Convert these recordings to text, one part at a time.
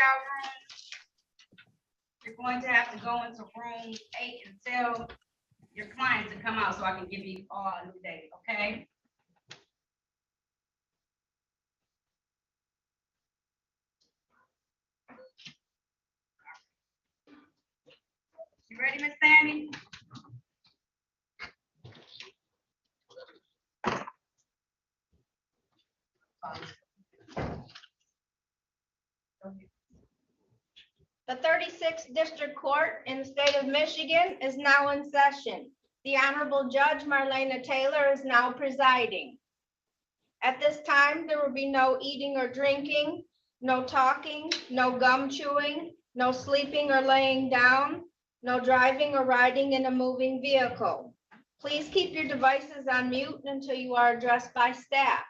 breakout room. You're going to have to go into room 8 and tell your client to come out so I can give you all a new date, okay? You ready, Miss Sandy? The 36th District Court in the state of Michigan is now in session. The Honorable Judge Marlena Taylor is now presiding. At this time, there will be no eating or drinking, no talking, no gum chewing, no sleeping or laying down, no driving or riding in a moving vehicle. Please keep your devices on mute until you are addressed by staff.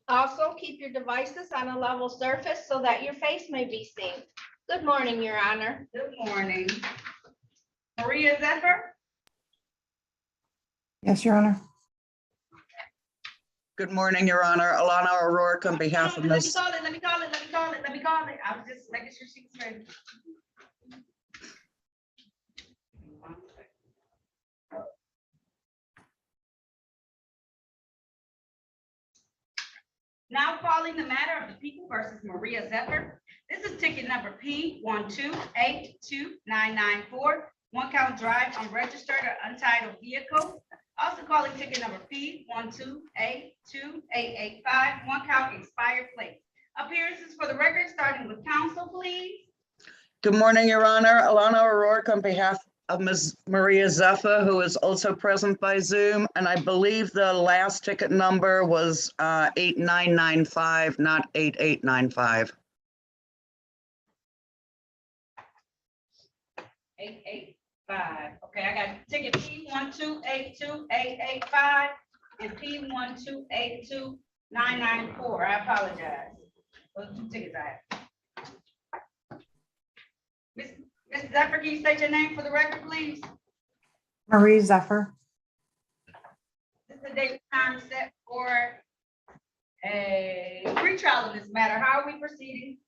Also, keep your devices on a level surface so that your face may be seen. Good morning, Your Honor. Good morning. Maria Zephyr? Yes, Your Honor. Good morning, Your Honor. Alana O'Rourke on behalf of Ms. Let me call it. I was just making sure she was ready. Now calling the matter of the people versus Maria Zephyr. This is ticket number P1282994, one count drive unregistered or untitled vehicle. Also calling ticket number P1282885, one count expired plate. Appearances for the record, starting with counsel, please. Good morning, Your Honor. Alana O'Rourke on behalf of Ms. Maria Zephyr, who is also present by Zoom. And I believe the last ticket number was 8995, not 8895. 885. Okay, I got ticket P1282885 and P1282994. I apologize. Those two tickets I have. Ms. Zephyr, can you state your name for the record, please? Marie Zephyr. This is the date time set for a pretrial in this matter. How are we proceeding?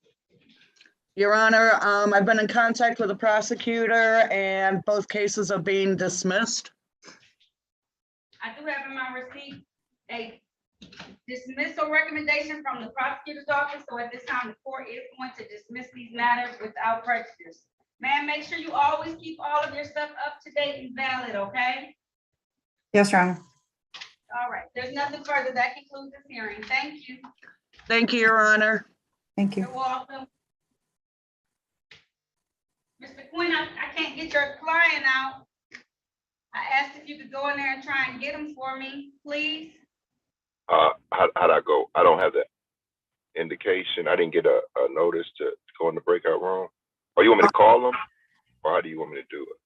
Your Honor, I've been in contact with the prosecutor and both cases are being dismissed. I do have in my receipt a dismissal recommendation from the prosecutor's office. So at this time, the court is going to dismiss these matters without prejudice. Ma'am, make sure you always keep all of your stuff up to date and valid, okay? Yes, Your Honor. All right, there's nothing further. That concludes this hearing. Thank you. Thank you, Your Honor. Thank you. You're welcome. Mr. Quinn, I can't get your client out. I asked if you could go in there and try and get him for me, please. How'd I go? I don't have that indication. I didn't get a notice to go in the breakout room. Or you want me to call them? Or how do you want me to do it?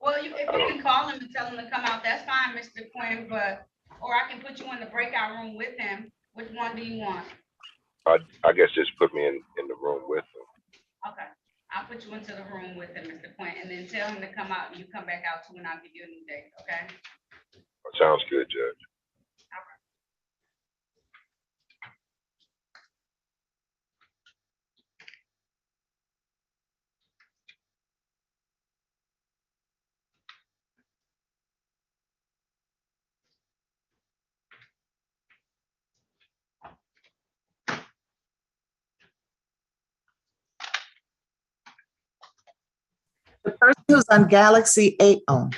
Well, if you can call him and tell him to come out, that's fine, Mr. Quinn, but, or I can put you in the breakout room with him. Which one do you want? I guess just put me in the room with them. Okay, I'll put you into the room with him, Mr. Quinn, and then tell him to come out and you come back out too, and I'll give you a new date, okay? Sounds good, Judge. The person who's on Galaxy 8. Oh.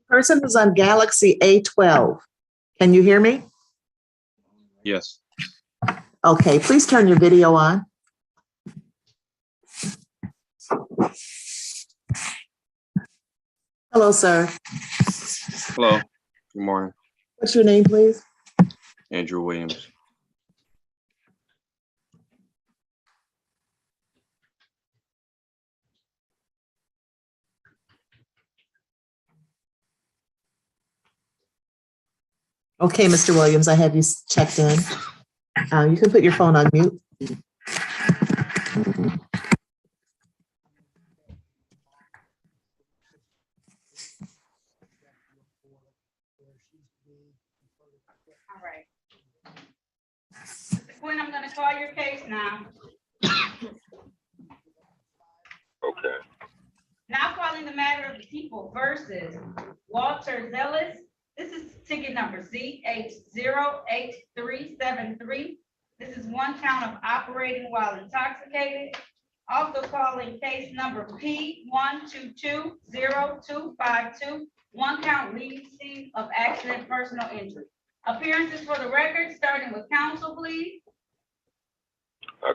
Person who's on Galaxy A12. Can you hear me? Yes. Okay, please turn your video on. Hello, sir. Hello. Good morning. What's your name, please? Andrew Williams. Okay, Mr. Williams, I have you checked in. You can put your phone on mute. All right. Mr. Quinn, I'm gonna call your case now. Okay. Now calling the matter of the people versus Walter Zealous. This is ticket number ZH08373. This is one count of operating while intoxicated. Also calling case number P1220252, one count leading scene of accident, personal injury. Appearances for the record, starting with counsel, please.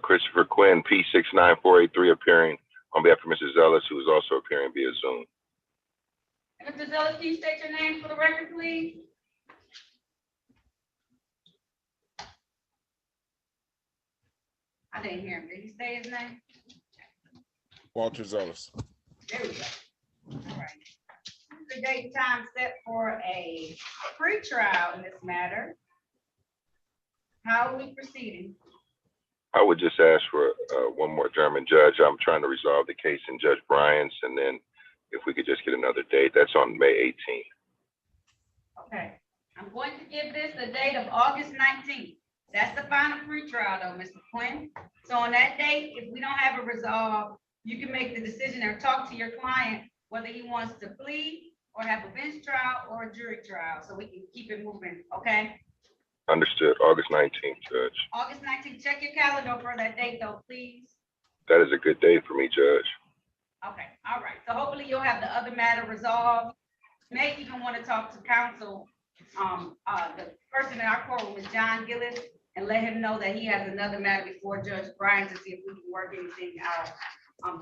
Christopher Quinn, P69483, appearing on behalf of Mrs. Ellis, who is also appearing via Zoom. Mr. Zealous, can you state your name for the record, please? I didn't hear him. Did he say his name? Walter Zealous. There we go. All right. The date and time set for a pretrial in this matter. How are we proceeding? I would just ask for one more German judge. I'm trying to resolve the case in Judge Bryant's, and then if we could just get another date, that's on May 18th. Okay, I'm going to give this the date of August 19th. That's the final pretrial though, Mr. Quinn. So on that date, if we don't have a resolve, you can make the decision or talk to your client whether he wants to plead or have a bench trial or a jury trial, so we can keep it moving, okay? Understood. August 19th, Judge. August 19th, check your calendar for that date though, please. That is a good day for me, Judge. Okay, all right. So hopefully you'll have the other matter resolved. May even want to talk to counsel. The person in our courtroom is John Gillis, and let him know that he has another matter before Judge Bryan to see if we can work anything out.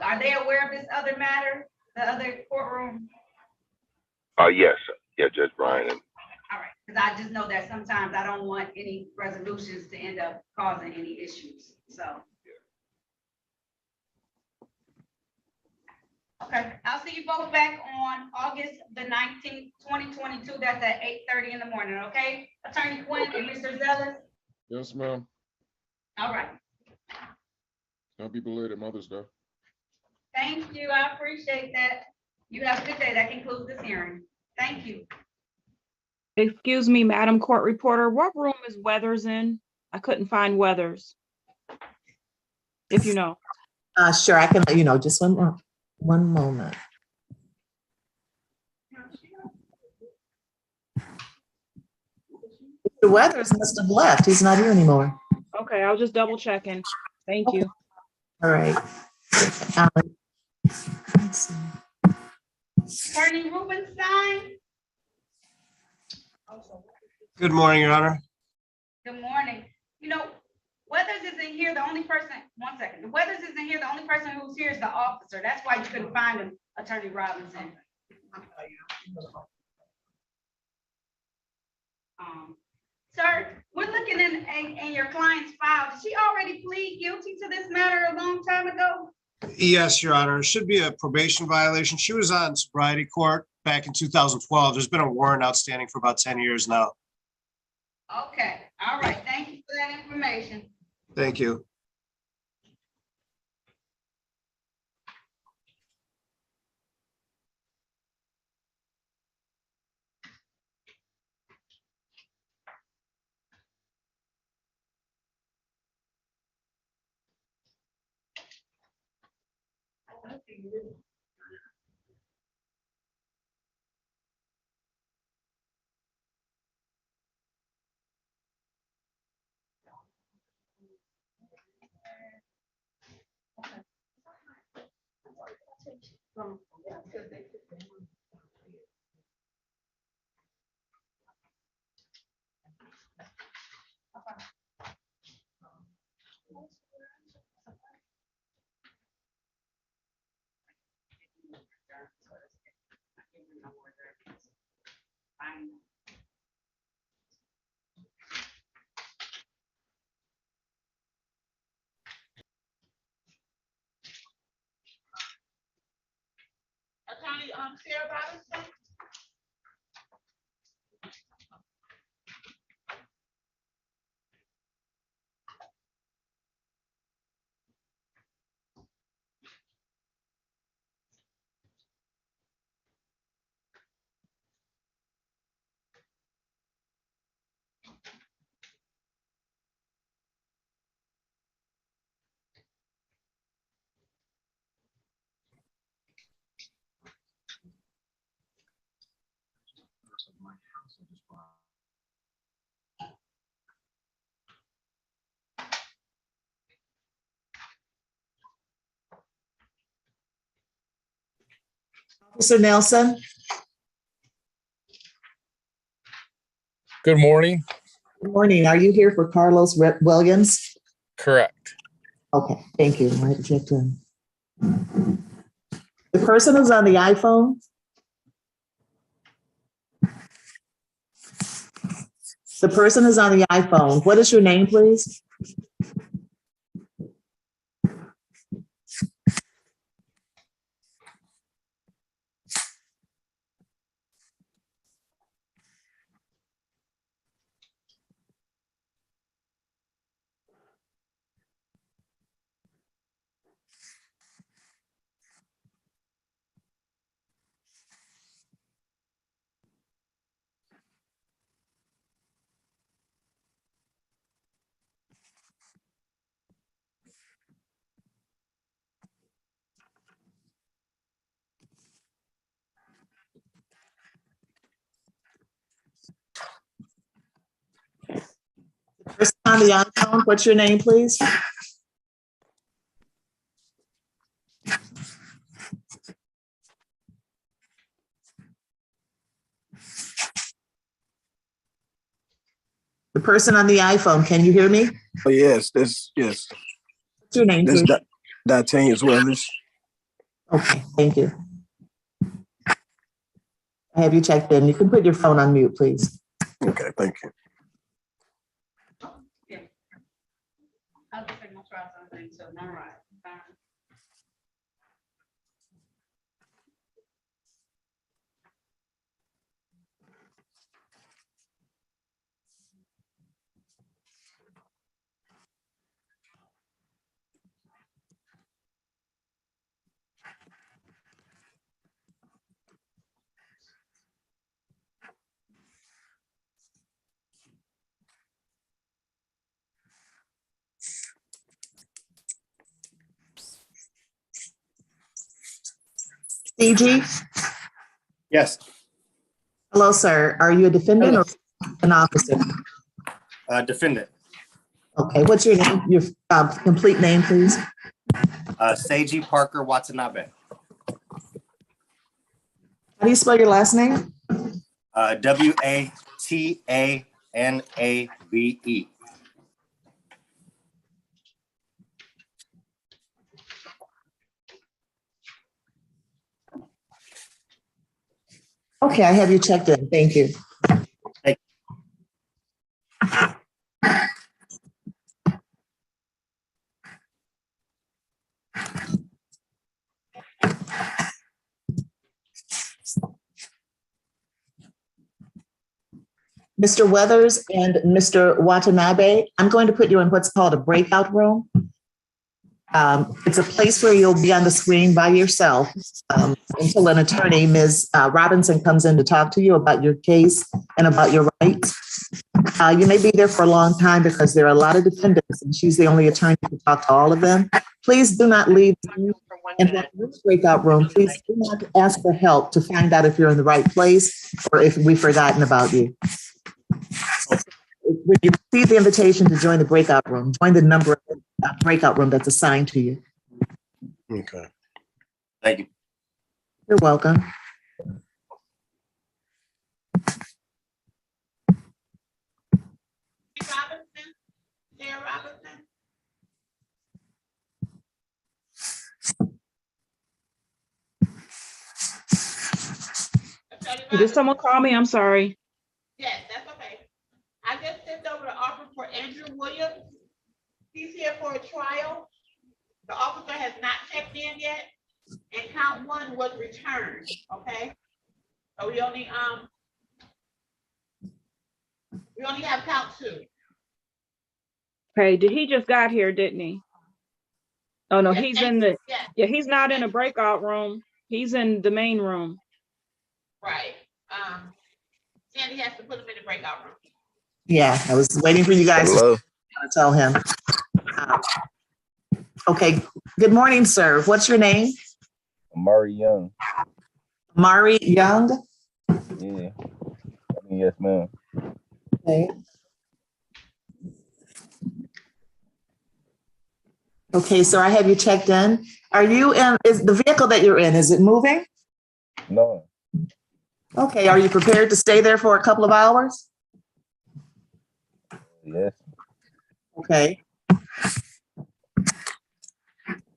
Are they aware of this other matter, the other courtroom? Yes. Yeah, Judge Bryant. All right, because I just know that sometimes I don't want any resolutions to end up causing any issues, so. Okay, I'll see you both back on August the 19th, 2022. That's at 8:30 in the morning, okay? Attorney Quinn and Mr. Zealous? Yes, ma'am. All right, Don't be belated Mother's Day. thank you. I appreciate that. You have a good day. That concludes this hearing. Thank you. Excuse me, Madam Court Reporter, what room is Weathers in? I couldn't find Weathers. If you know. Sure, I can let you know. Just one moment. The Weathers must have left. He's not here anymore. Okay, I was just double checking. Thank you. All right. Let's see. Attorney Rubenstein? Good morning, Your Honor. Good morning. You know, Weathers isn't here, the only person, one second. The Weathers isn't here, the only person who's here is the officer. That's why you couldn't find him, Attorney Robinson. Sir, we're looking in your client's file. Did she already plead guilty to this matter a long time ago? Yes, Your Honor. It should be a probation violation. She was on sobriety court back in 2012. There's been a warrant outstanding for about 10 years now. Okay, all right. Thank you for that information. Thank you. Attorney, Sarah Robinson? Officer Nelson? Good morning. Good morning. Are you here for Carlos Williams? Correct. Okay, thank you. I had to check in. The person who's on the iPhone? The person is on the iPhone. What is your name, please? The person on the iPhone, what's your name, please? The person on the iPhone, can you hear me? Oh, yes, yes. What's your name, This please? D'Artagnan's Weathers. Okay, thank you. I have you checked in. You can put your phone on mute, please. Okay, thank you. I'll just take my trousers on things, so, all right, fine. CG? Yes, Hello, sir. Are you a defendant or an officer? defendant, Okay, what's your name, your complete name, please? Seiji Parker Watanabe, How do you spell your last name? Watanabe. Okay, I have you checked in. Thank you. Thank Mr. Weathers and Mr. Watanabe, I'm going to put you in what's called a breakout room. It's a place where you'll be on the screen by yourself until an attorney, Ms. Robinson, comes in to talk to you about your case and about your rights. You may be there for a long time because there are a lot of defendants and she's the only attorney to talk to all of them. Please do not leave. And in this breakout room, please do not ask for help to find out if you're in the right place or if we've forgotten about you. When you receive the invitation to join the breakout room, join the number of breakout room that's assigned to you. Okay. Thank you. You're welcome. Robinson, Sarah Robinson. Attorney Did Robinson? someone call me? I'm sorry. Yes, that's okay. I just sent over the offer for Andrew Williams. He's here for a trial. The officer has not checked in yet, and count one was returned, okay? So we only have count two. Okay, did he just got here, didn't he? Oh, no, Yes, he's in the, yes, yeah, he's not in a breakout room. He's in the main room. right. Sandy has to put him in the breakout room. Yeah, I was waiting for you guys Hello. to tell him. Okay, good morning, sir. What's your name? Murray Young. Mari Young? Yeah. Yes, ma'am. Okay. Okay, so I have you checked in. Are you in, is the vehicle that you're in, is it moving? No. Okay, are you prepared to stay there for a couple of hours? Yes. Okay.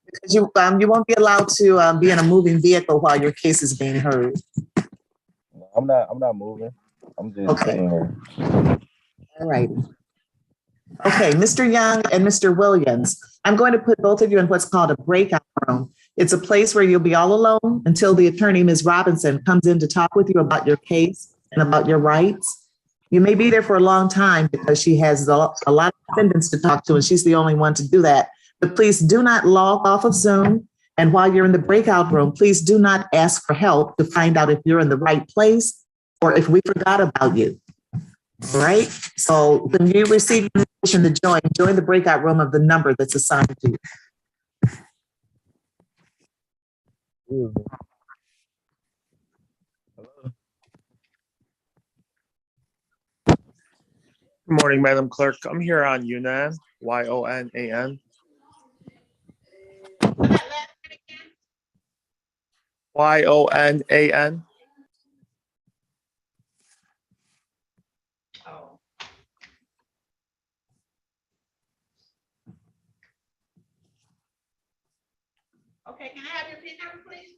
Because you won't be allowed to be in a moving vehicle while your case is being heard. I'm not moving. I'm just Okay. sitting here. All right. Okay, Mr. Young and Mr. Williams, I'm going to put both of you in what's called a breakout room. It's a place where you'll be all alone until the attorney, Ms. Robinson, comes in to talk with you about your case and about your rights. You may be there for a long time because she has a lot of defendants to talk to, and she's the only one to do that. But please do not log off of Zoom. And while you're in the breakout room, please do not ask for help to find out if you're in the right place or if we forgot about you. All right. So when you receive invitation to join the breakout room of the number that's assigned to you. Good morning, Madam Clerk. I'm here on Yunan, Y-O-N-A-N. Y-O-N-A-N. Oh. Okay, can I have your PIN number, please?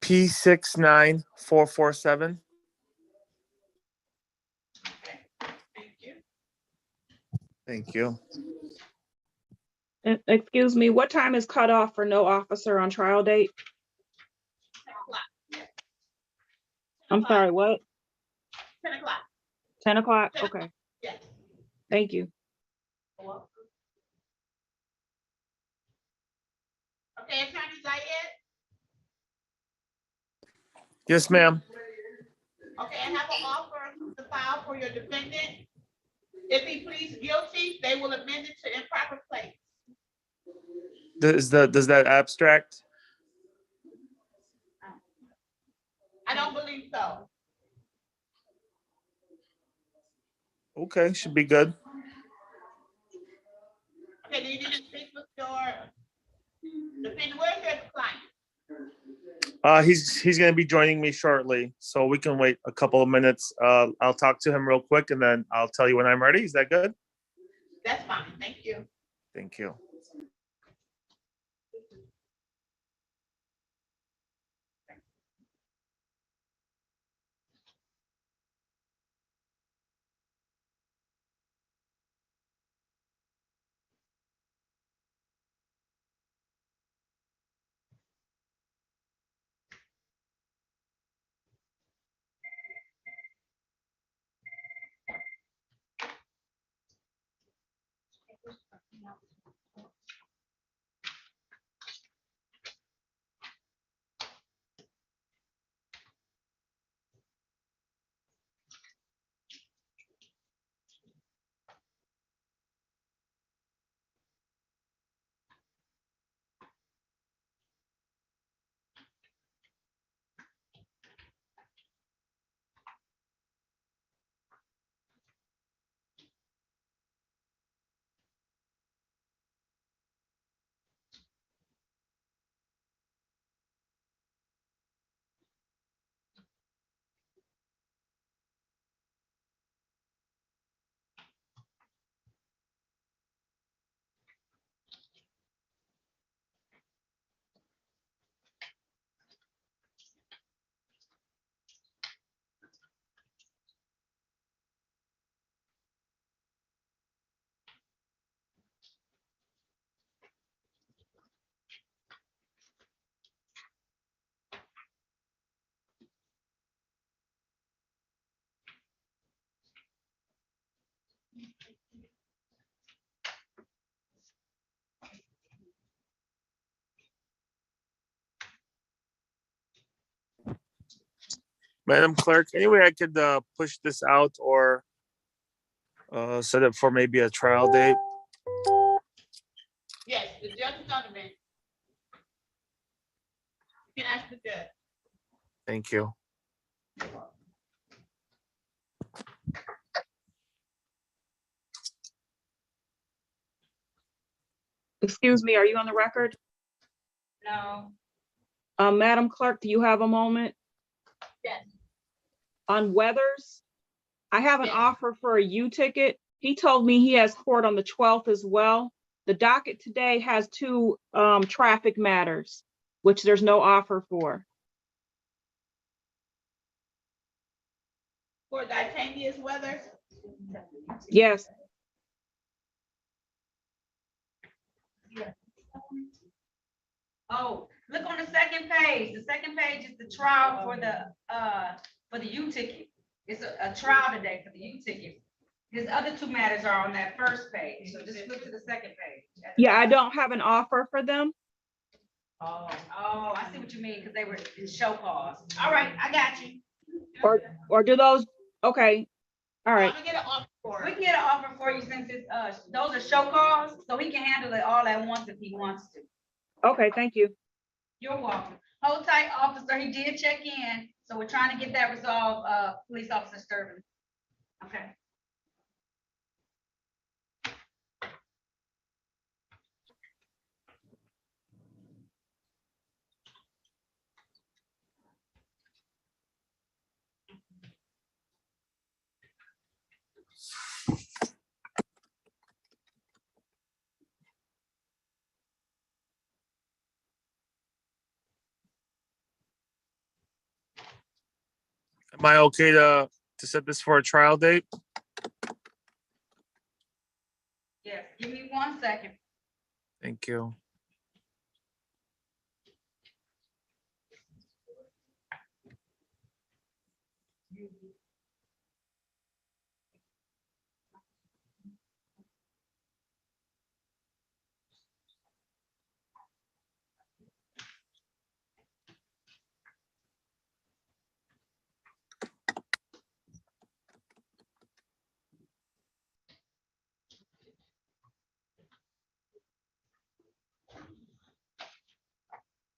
P69447. Okay, thank you. Thank you. Excuse me, what time is cut off for no officer on trial date? 10 o'clock. I'm sorry, what? 10 o'clock. 10 o'clock? 10 o'clock. Okay, Yes. thank you. You're welcome. Okay, Attorney Zayed? Yes, ma'am. Okay, I have an offer to file for your defendant. If he pleads guilty, they will amend it to improper place. Does that abstract? I don't believe so. Okay, should be good. Okay, do you need to speak with your defendant? Where's your client? He's going to be joining me shortly, so we can wait a couple of minutes. I'll talk to him real quick, and then I'll tell you when I'm ready. Is that good? That's fine, thank you. Thank you. Madam Clerk, any way I could push this out or set it for maybe a trial date? Yes, the judge is on the bench. You can ask the judge. Thank you. Excuse me, are you on the record? No. Madam Clerk, do you have a moment? Yes. On Weathers, I have an Yes. offer for a U ticket. He told me he has court on the 12th as well. The docket today has two traffic matters, which there's no offer for. For Titania's Weathers. Yes, Oh, look on the second page. The second page is the trial for the U ticket. It's a trial today for the U ticket. His other two matters are on that first page, so just flip to the second page. yeah, I don't have an offer for them. Oh, I see what you mean, because they were in show cause. All right, I got you. Or do those, okay, all right. I'm gonna get an offer for We it. can get an offer for you since it's, those are show cause, so he can handle it all at once if he wants to. Okay, thank you. You're welcome. Hold tight, officer. He did check in, so we're trying to get that resolved, police officer Sturman. Okay. Am I okay to set this for a trial date? Yes, give me 1 second. Thank you.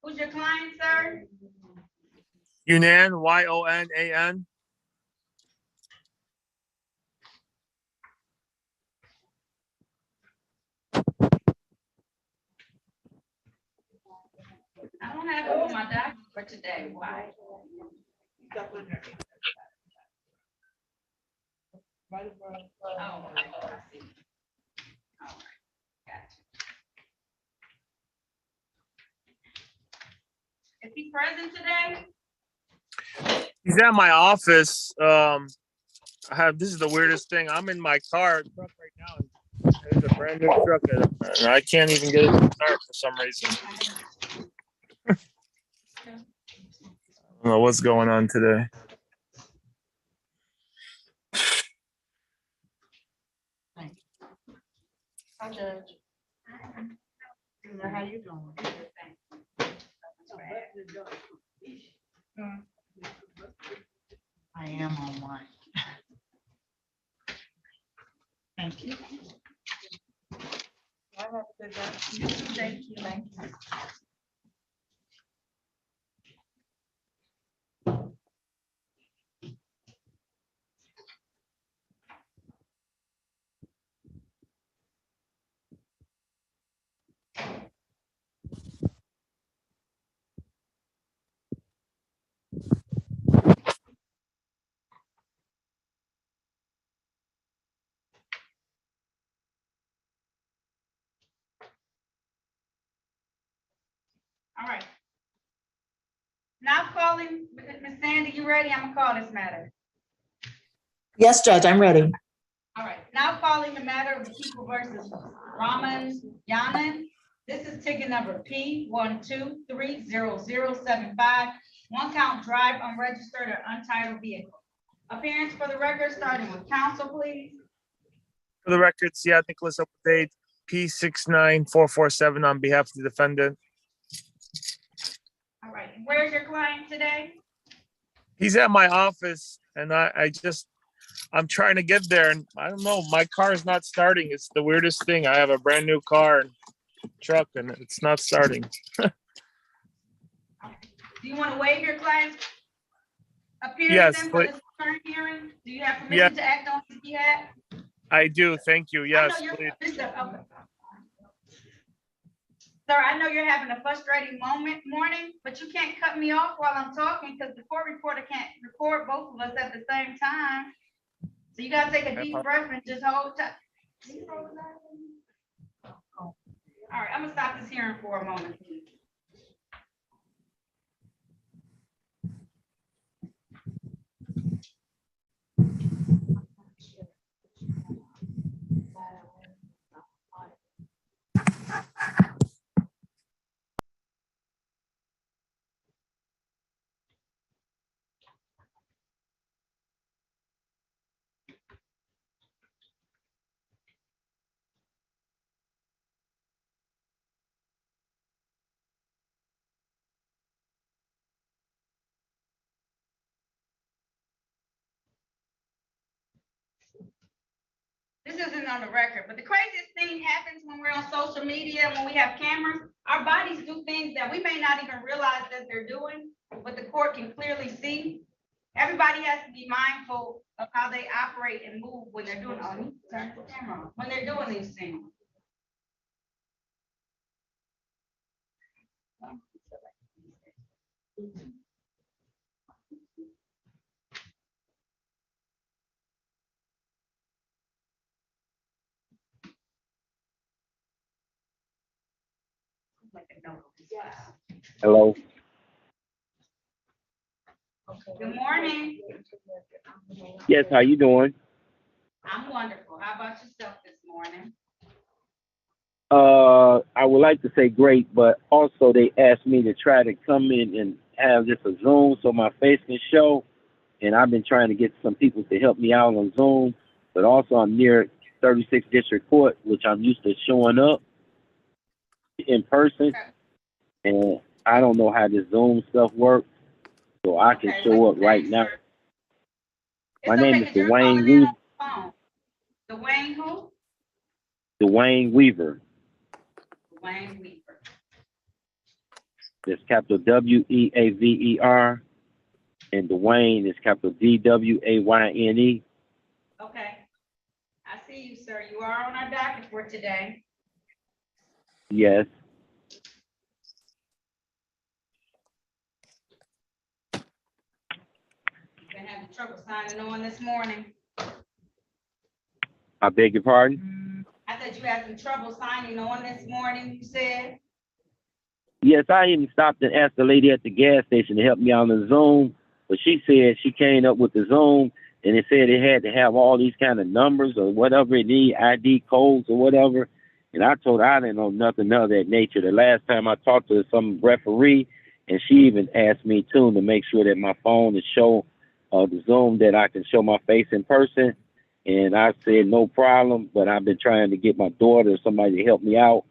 Who's your client, sir? Yunan, Y-O-N-A-N. I don't have it on my document for today. Why? Oh, okay, I see. All right, gotcha. Is he present today? He's at my office. This is the weirdest thing. I'm in my truck right now. It's a brand new truck and I can't even get it to start for some reason. I don't know what's going on today. Hi, Judge. How you doing? I am online. Thank you. Thank you. Thank you. All right. Now calling, Ms. Sandy, you ready? I'm gonna call this matter. Yes, Judge, I'm ready. All right, now calling the matter of the people versus Raman Yanan. This is ticket number P1230075. One count drive unregistered or untitled vehicle. Appearance for the record, starting with counsel, please. For the record, Seattle Nicholas update P69447 on behalf of the defendant. All right, where's your client today? He's at my office and I'm trying to get there and I don't know, my car is not starting. It's the weirdest thing. I have a brand new car and truck and it's not starting. Do you want to waive your client's appearance Yes, then for but this current hearing? Do you have Yeah. permission to act on his behalf? I do. Thank you. I Yes, know you're- please. okay. Sir, I know you're having a frustrating morning, but you can't cut me off while I'm talking because the court reporter can't record both of us at the same time. So you gotta take a deep breath and just hold tight. All right, I'm gonna stop this hearing for a moment. This isn't on the record, but the craziest thing happens when we're on social media, when we have cameras. Our bodies do things that we may not even realize that they're doing, but the court can clearly see. Everybody has to be mindful of how they operate and move when they're doing, oh, you turn the camera on, when they're doing these things. Hello. Good morning. Yes, how you doing? I'm wonderful. How about yourself this morning? I would like to say great, but also they asked me to try to come in and have this a Zoom so my face can show. And I've been trying to get some people to help me out on Zoom, but also I'm near 36th District Court, which I'm used to showing up in person. And I don't know how this Zoom stuff works, so I can show up right now. My name is Dwayne Weaver. Dwayne who? Dwayne Weaver. Dwayne Weaver. That's capital WEAVER, and Dwayne is capital DWAYNE. Okay. I see you, sir. You are on our docket for today. Yes. You've been having trouble signing on this morning. I beg your pardon? I said you had some trouble signing on this morning, you said? Yes, I even stopped and asked the lady at the gas station to help me on the Zoom, but she said she came up with the Zoom and it said it had to have all these kind of numbers or whatever it need, ID codes or whatever. And I told her I didn't know nothing of that nature. The last time I talked to some referee, and she even asked me too to make sure that my phone is show the Zoom that I can show my face in person. And I said no problem, but I've been trying to get my daughter or somebody to help me out,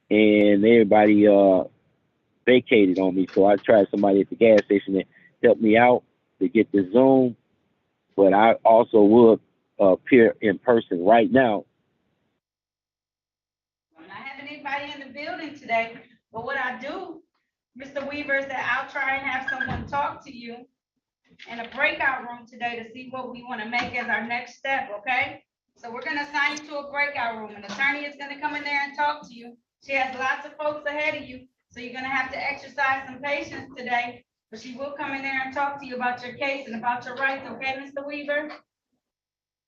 and everybody vacated on me. So I tried somebody at the gas station to help me out to get the Zoom, but I also will appear in person right now. I'm not having anybody in the building today, but what I do, Mr. Weaver, is that I'll try and have someone talk to you in a breakout room today to see what we want to make as our next step, okay? So we're gonna assign you to a breakout room. An attorney is gonna come in there and talk to you. She has lots of folks ahead of you, so you're gonna have to exercise some patience today, but she will come in there and talk to you about your case and about your rights, okay, Mr. Weaver?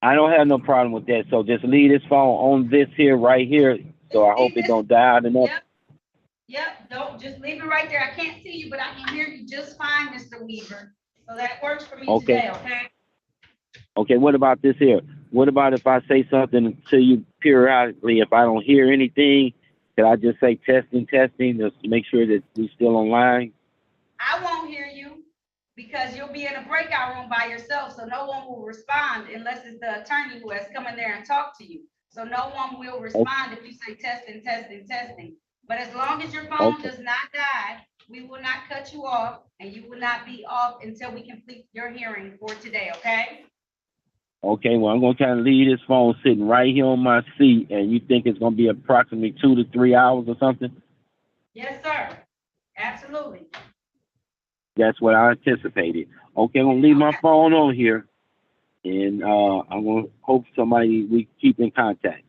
I don't have no problem with that. So just leave this phone on this here, right here. So I hope it don't die out enough. Yep, don't, just leave it right there. I can't see you, but I can hear you just fine, Mr. Weaver. So that works for me Okay. today, okay? Okay, what about this here? What about if I say something to you periodically, if I don't hear anything, can I just say testing, just to make sure that we're still online? I won't hear you because you'll be in a breakout room by yourself, so no one will respond unless it's the attorney who has come in there and talked to you. So no one will respond if you say testing. But as long as your phone does not die we will not cut you off, and you will not be off until we complete your hearing for today, okay? Okay, well, I'm gonna kind of leave this phone sitting right here on my seat, and you think it's gonna be approximately 2 to 3 hours or something? Yes, sir. Absolutely. That's what I anticipated. Okay, I'm gonna leave my phone on here, and I'm gonna hope we keep in contact.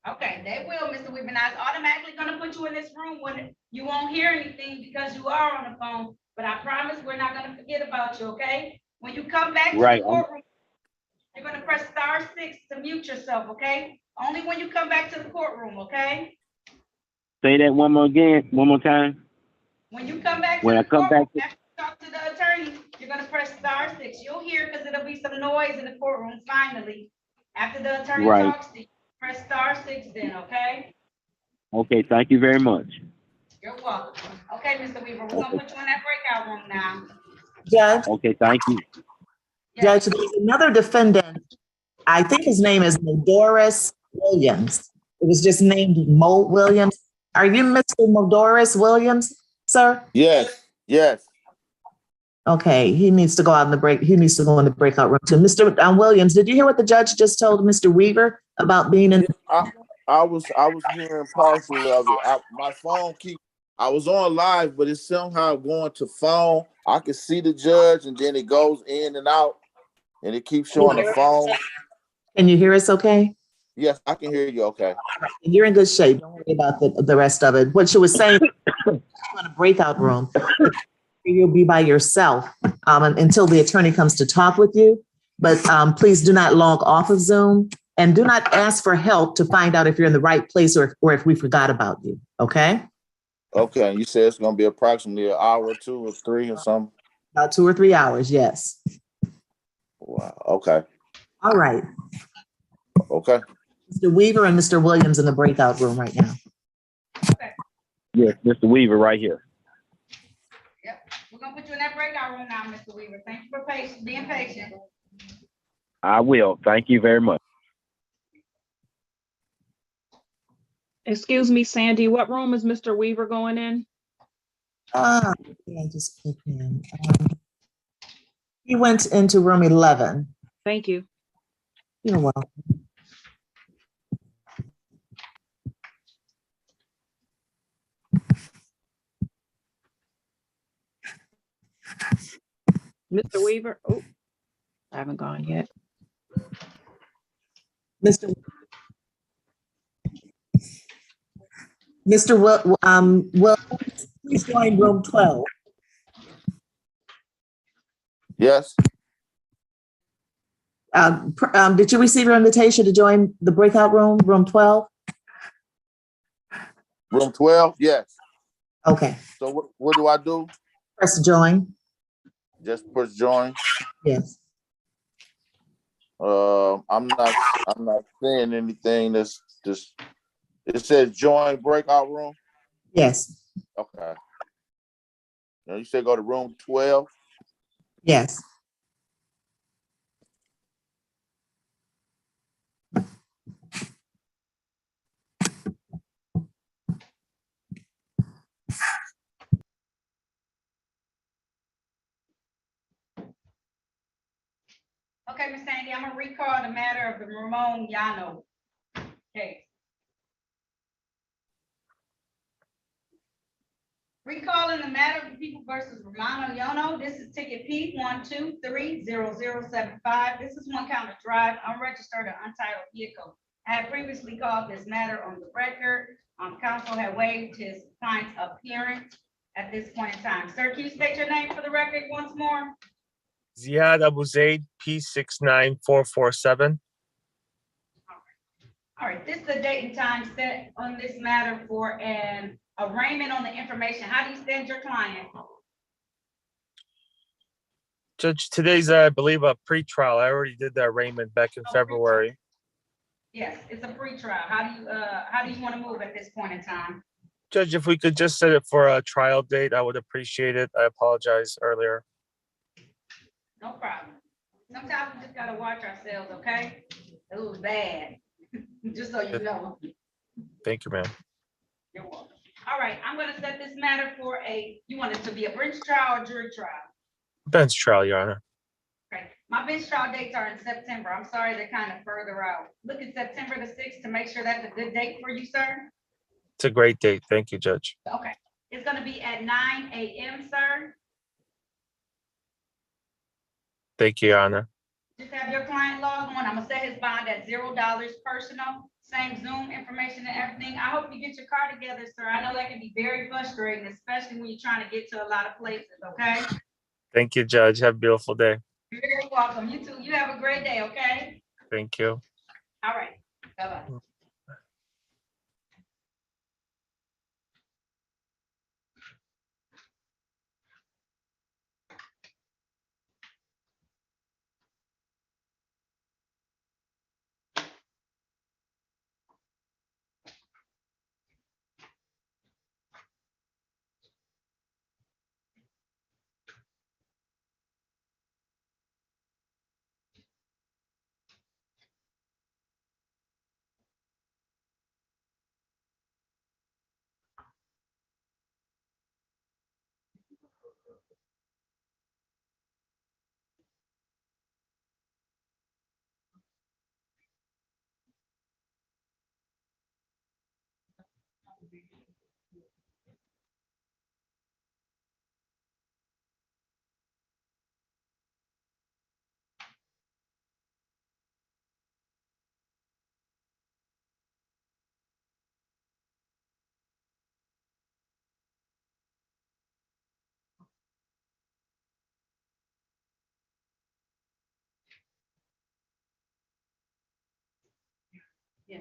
Okay, they will, Mr. Weaver. Now, it's automatically gonna put you in this room when you won't hear anything because you are on the phone. But I promise we're not gonna forget about you, okay? When you come back to the Right. courtroom, you're gonna press *6 to mute yourself, okay? Only when you come back to the courtroom, okay? Say that one more time. When you come back to When the I come courtroom, back to, after you talk to the attorney, you're gonna press *6. You'll hear because it'll be some noise in the courtroom finally. After the attorney Right. talks to you, press *6 then, okay? okay, thank you very much. You're welcome. Okay, Mr. Weaver, we're gonna put you in that breakout room now. Judge, Okay, thank you. Judge, there's another defendant. I think his name is Doris Williams. It was just named Mo Williams. Are you Mr. Doris Williams, sir? Yes, yes. Okay, he needs to go out in the break. He needs to go in the breakout room too. Mr. Williams, did you hear what the judge just told Mr. Weaver about being in? I was hearing partial of it. My phone I was on live, but it's somehow going to phone. I can see the judge, and then it goes in and out, and it keeps showing the phone. Can you hear us okay? Yes, I can hear you okay. You're in good shape. Don't worry about the rest of it. What she was saying, in a breakout room, you'll be by yourself until the attorney comes to talk with you. But please do not log off of Zoom, and do not ask for help to find out if you're in the right place or if we forgot about you. Okay? Okay, you said it's going to be approximately an hour or 2 or 3 or something? About 2 or 3 hours, yes. Wow, okay. All right. Okay. Mr. Weaver and Mr. Williams in the breakout room right now. Yes, Mr. Weaver right here. Yep, we're gonna put you in that breakout room now, Mr. Weaver. Thank you for being patient. I will. Thank you very much. Excuse me, Sandy, what room is Mr. Weaver going in? Yeah, just click in. He went into room 11. Thank you. You're welcome. Mr. Weaver, oh, I haven't gone yet. Mr. Will, please join room 12. Yes. Did you receive your invitation to join the breakout room, room 12? Room 12? Yes. Okay. So what do I do? Press join. Just push join? Yes. I'm not seeing anything that's just, it says join breakout room? Yes. Okay. Now you say go to room 12? Yes. Okay, Ms. Sandy, I'm gonna recall the matter of the Ramon Yano case. Recalling the matter of the People versus Romano Yono, this is ticket P1230075. This is one count of drive, unregistered or untitled vehicle. I had previously called this matter on the record. Counsel had waived his client's appearance at this point in time. Sir, can you state your name for the record once more? Ziad Abu Zaid, P69447. All right, this is the date and time set on this matter for an arraignment on the information. How do you stand your client? Judge, today's, I believe, a pretrial. I already did the arraignment back in February. Yes, it's a pretrial. How do you want to move at this point in time? Judge, if we could just set it for a trial date, I would appreciate it. I apologize earlier. No problem. Sometimes we just gotta watch ourselves, okay? It was bad, just so you know. Thank you, ma'am. You're welcome. All right, I'm gonna set this matter for you want it to be a bench trial or jury trial? Bench trial, Your Honor. Okay, my bench trial dates are in September. I'm sorry, they're kind of further out. Look at September the 6th to make sure that's a good date for you, sir. It's a great date. Thank you, Judge. Okay, it's gonna be at 9 a.m., sir. Thank you, Your Honor. Just have your client log on. I'm gonna set his bond at $0 personal, same Zoom information and everything. I hope you get your car together, sir. I know that can be very frustrating, especially when you're trying to get to a lot of places, okay? Thank you, Judge. Have a beautiful day. You're very welcome. You too. You have a great day, okay? Thank you. All right, bye-bye. Yeah.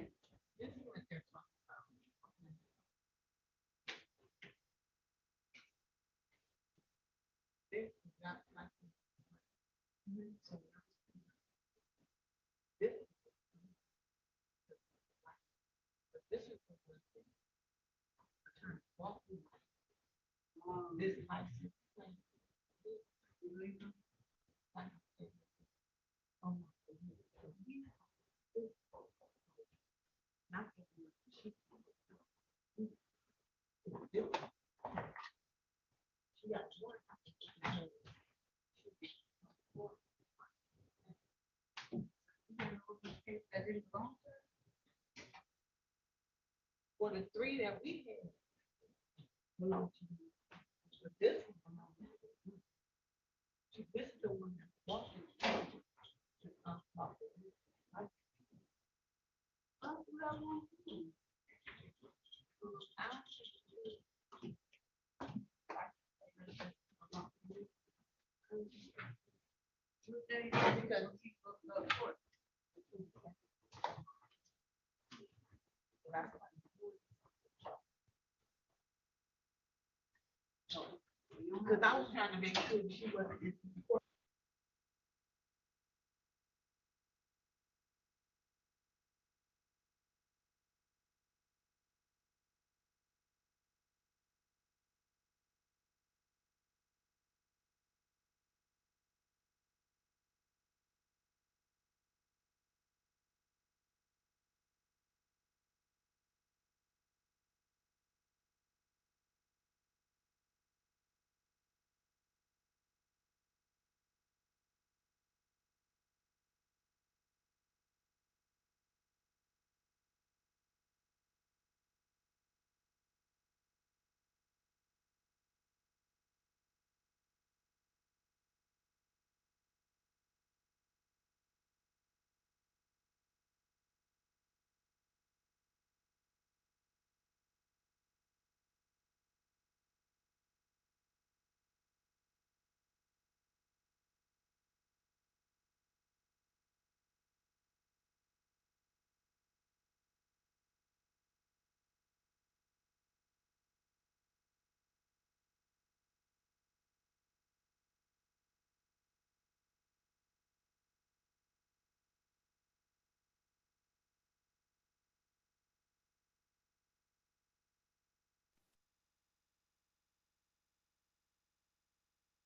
Well, the three that we had belong to you. But this one belong to you. This is the one that walked in. Because I was trying to make sure she wasn't.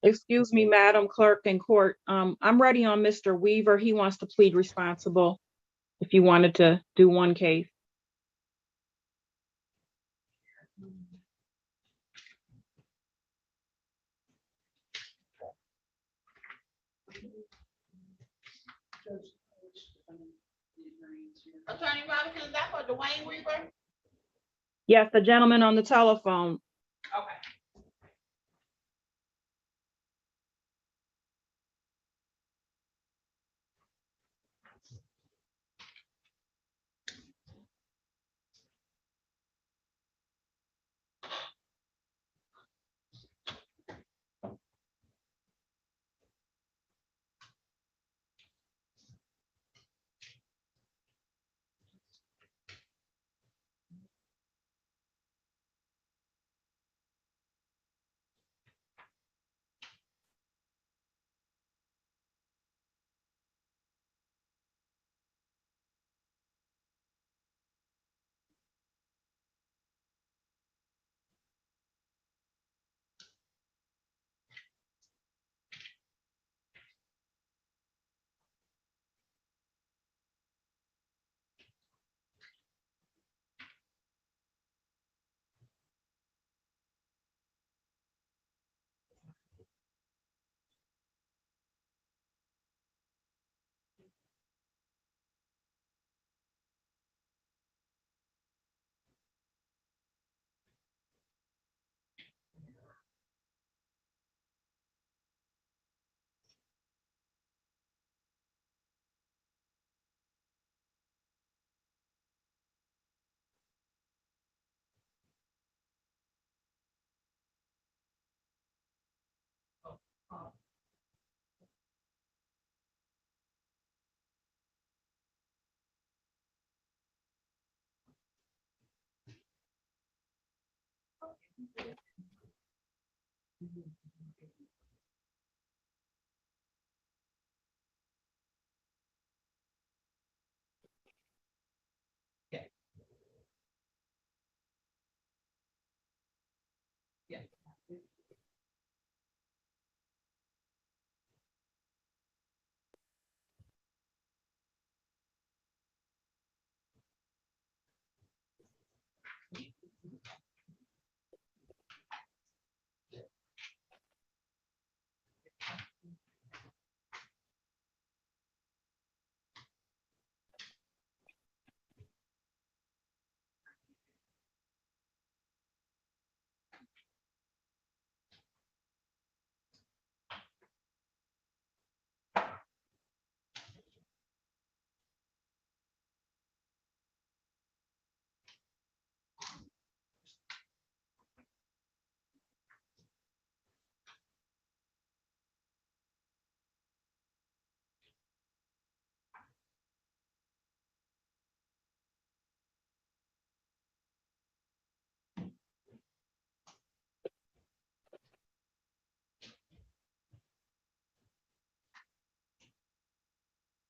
Excuse me, Madam Clerk and Court. I'm ready on Mr. Weaver. He wants to plead responsible. If you wanted to do one case. Attorney Robinson, is that for Dwayne Weaver? Yes, the gentleman on the telephone. Okay.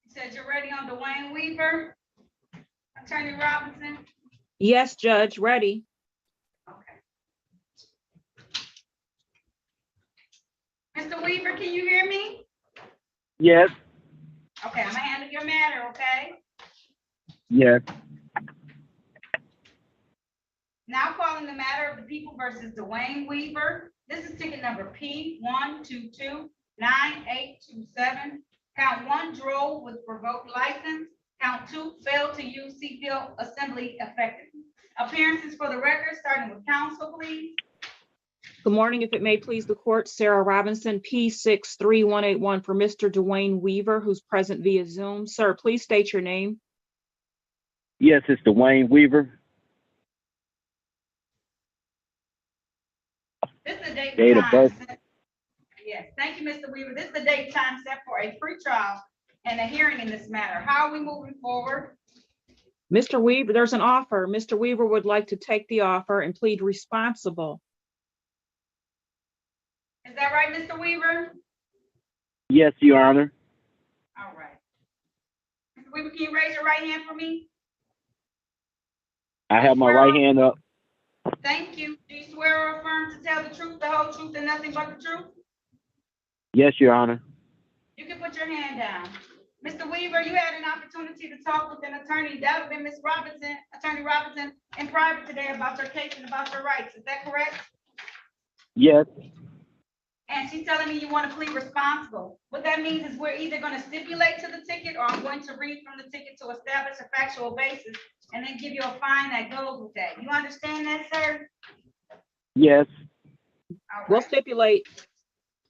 You said you're ready on Dwayne Weaver? Attorney Robinson? Yes, Judge, ready. Okay. Mr. Weaver, can you hear me? Yes, Okay, I'm gonna handle your matter, okay? yes. Now calling the matter of the people versus Dwayne Weaver. This is ticket number P1229827. Count 1, drove with revoked license. Count 2, failed to use seatbelt assembly effectively. Appearances for the record, starting with counsel, please. Good morning, if it may please the court, Sarah Robinson, P63181 for Mr. Dwayne Weaver, who's present via Zoom. Sir, please state your name. Yes, it's Dwayne Weaver. This is the date Date of and birth. time. Yes, thank you, Mr. Weaver. This is the date and time set for a pretrial and a hearing in this matter. How are we moving forward? Mr. Weaver, there's an offer. Mr. Weaver would like to take the offer and plead responsible. Is that right, Mr. Weaver? Yes, Your Honor. All right. Mr. Weaver, can you raise your right hand for me? I have my right hand up. Thank you. Do you swear or affirm to tell the truth, the whole truth, and nothing but the truth? Yes, Your Honor. You can put your hand down. Mr. Weaver, you had an opportunity to talk with an attorney, that would have been Ms. Robinson, Attorney Robinson, in private today about your case and about your rights. Is that correct? Yes, And she's telling me you want to plead responsible. What that means is we're either going to stipulate to the ticket or I'm going to read from the ticket to establish a factual basis and then give you a fine that goes with that. You understand that, sir? Yes. All We'll right. stipulate.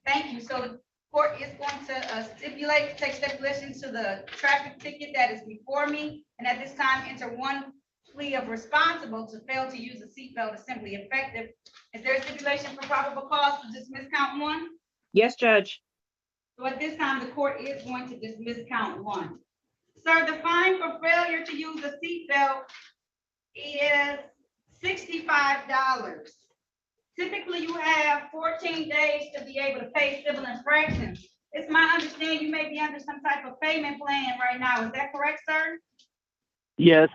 Thank you. So the court is going to stipulate, take stipulation to the traffic ticket that is before me. And at this time, enter one plea of responsible to fail to use a seatbelt is simply effective. Is there a stipulation for probable cause to dismiss count one? Yes, Judge. So at this time, the court is going to dismiss count one. Sir, the fine for failure to use a seatbelt is $65. Typically, you have 14 days to be able to pay civil infractions. It's my understanding you may be under some type of payment plan right now. Is that correct, sir? Yes.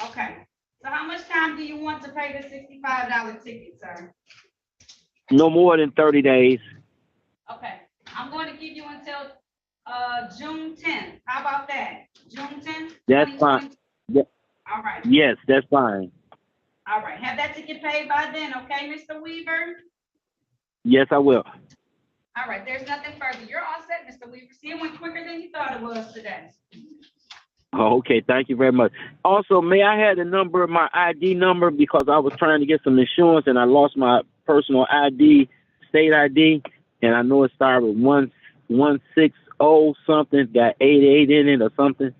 Okay. So how much time do you want to pay the $65 ticket, sir? No more than 30 days. Okay. I'm going to give you until June 10th. How about that? June 10th? That's fine. 2020? Yeah. All right. Yes, that's fine. All right. Have that ticket paid by then, okay, Mr. Weaver? Yes, I will. All right. There's nothing further. You're all set, Mr. Weaver. See, it went quicker than you thought it was today. Oh, okay, thank you very much. Also, may I have the number, my ID number, because I was trying to get some insurance and I lost my personal ID, state ID, and I know it started with 1160 something, got 88 in it or something.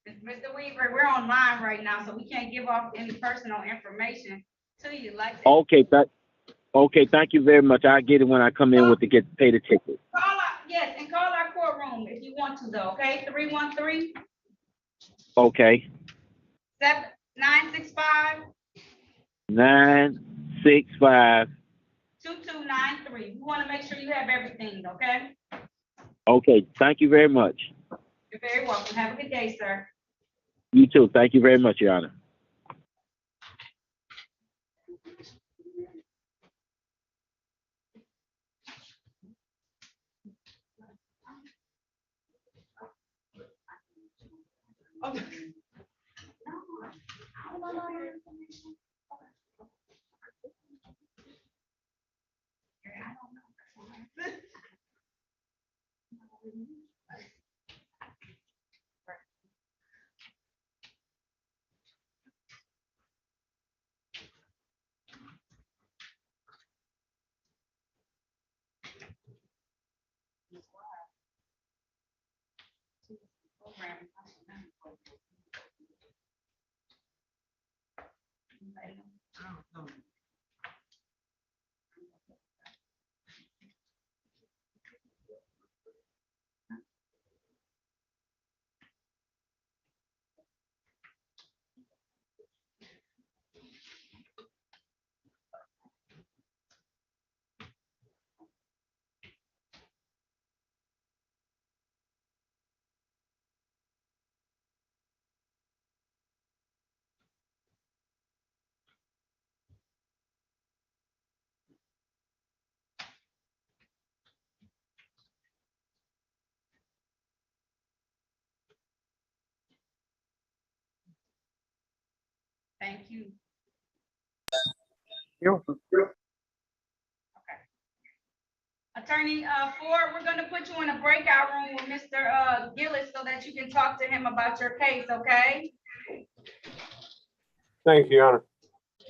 Mr. Weaver, we're online right now, so we can't give off any personal information to you like that. Okay, thank you very much. I'll get it when I come in with to get pay the ticket. Call our, yes, and call our courtroom if you want to though, okay? 313 Okay. 965 965. 2293. We want to make sure you have everything, okay? Okay, thank you very much. You're very welcome. Have a good day, sir. You too. Thank you very much, Your Honor. Thank you. Attorney Ford, we're going to put you in a breakout room with Mr. Gillis so that you can talk to him about your case, okay? Thank you, Your Honor.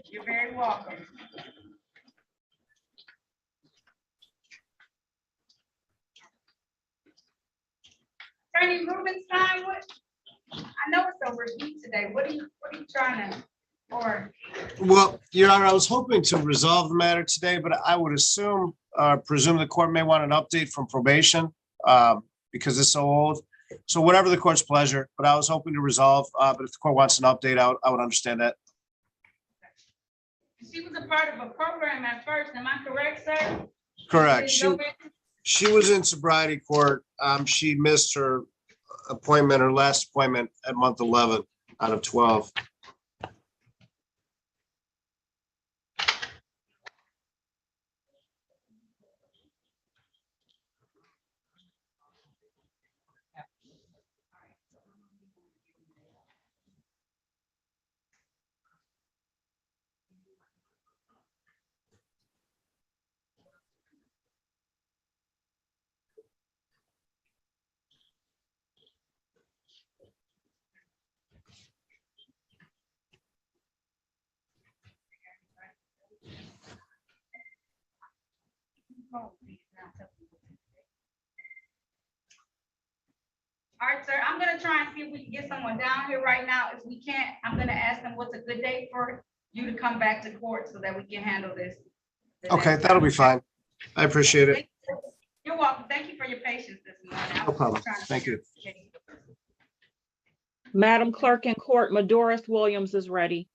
You're very welcome. Attorney Rubenstein, what? I know it's over heat today. What are you trying to, or? Well, Your Honor, I was hoping to resolve the matter today, but I would assume, presume the court may want an update from probation because it's so old. So whatever the court's pleasure, but I was hoping to resolve, but if the court wants an update, I would understand that. She was a part of a program at first, am I correct, sir? Correct. She was in sobriety court. She missed her appointment, her last appointment at month 11 out of 12. All right, sir, I'm gonna try and see if we can get someone down here right now. If we can't, I'm gonna ask them what's a good date for you to come back to court so that we can handle this. the Okay, next that'll time. be fine. I appreciate it. You're welcome. Thank you for your patience this morning. I No was problem. trying to Thank you. Madam Clerk in Court, Madoris Williams is ready.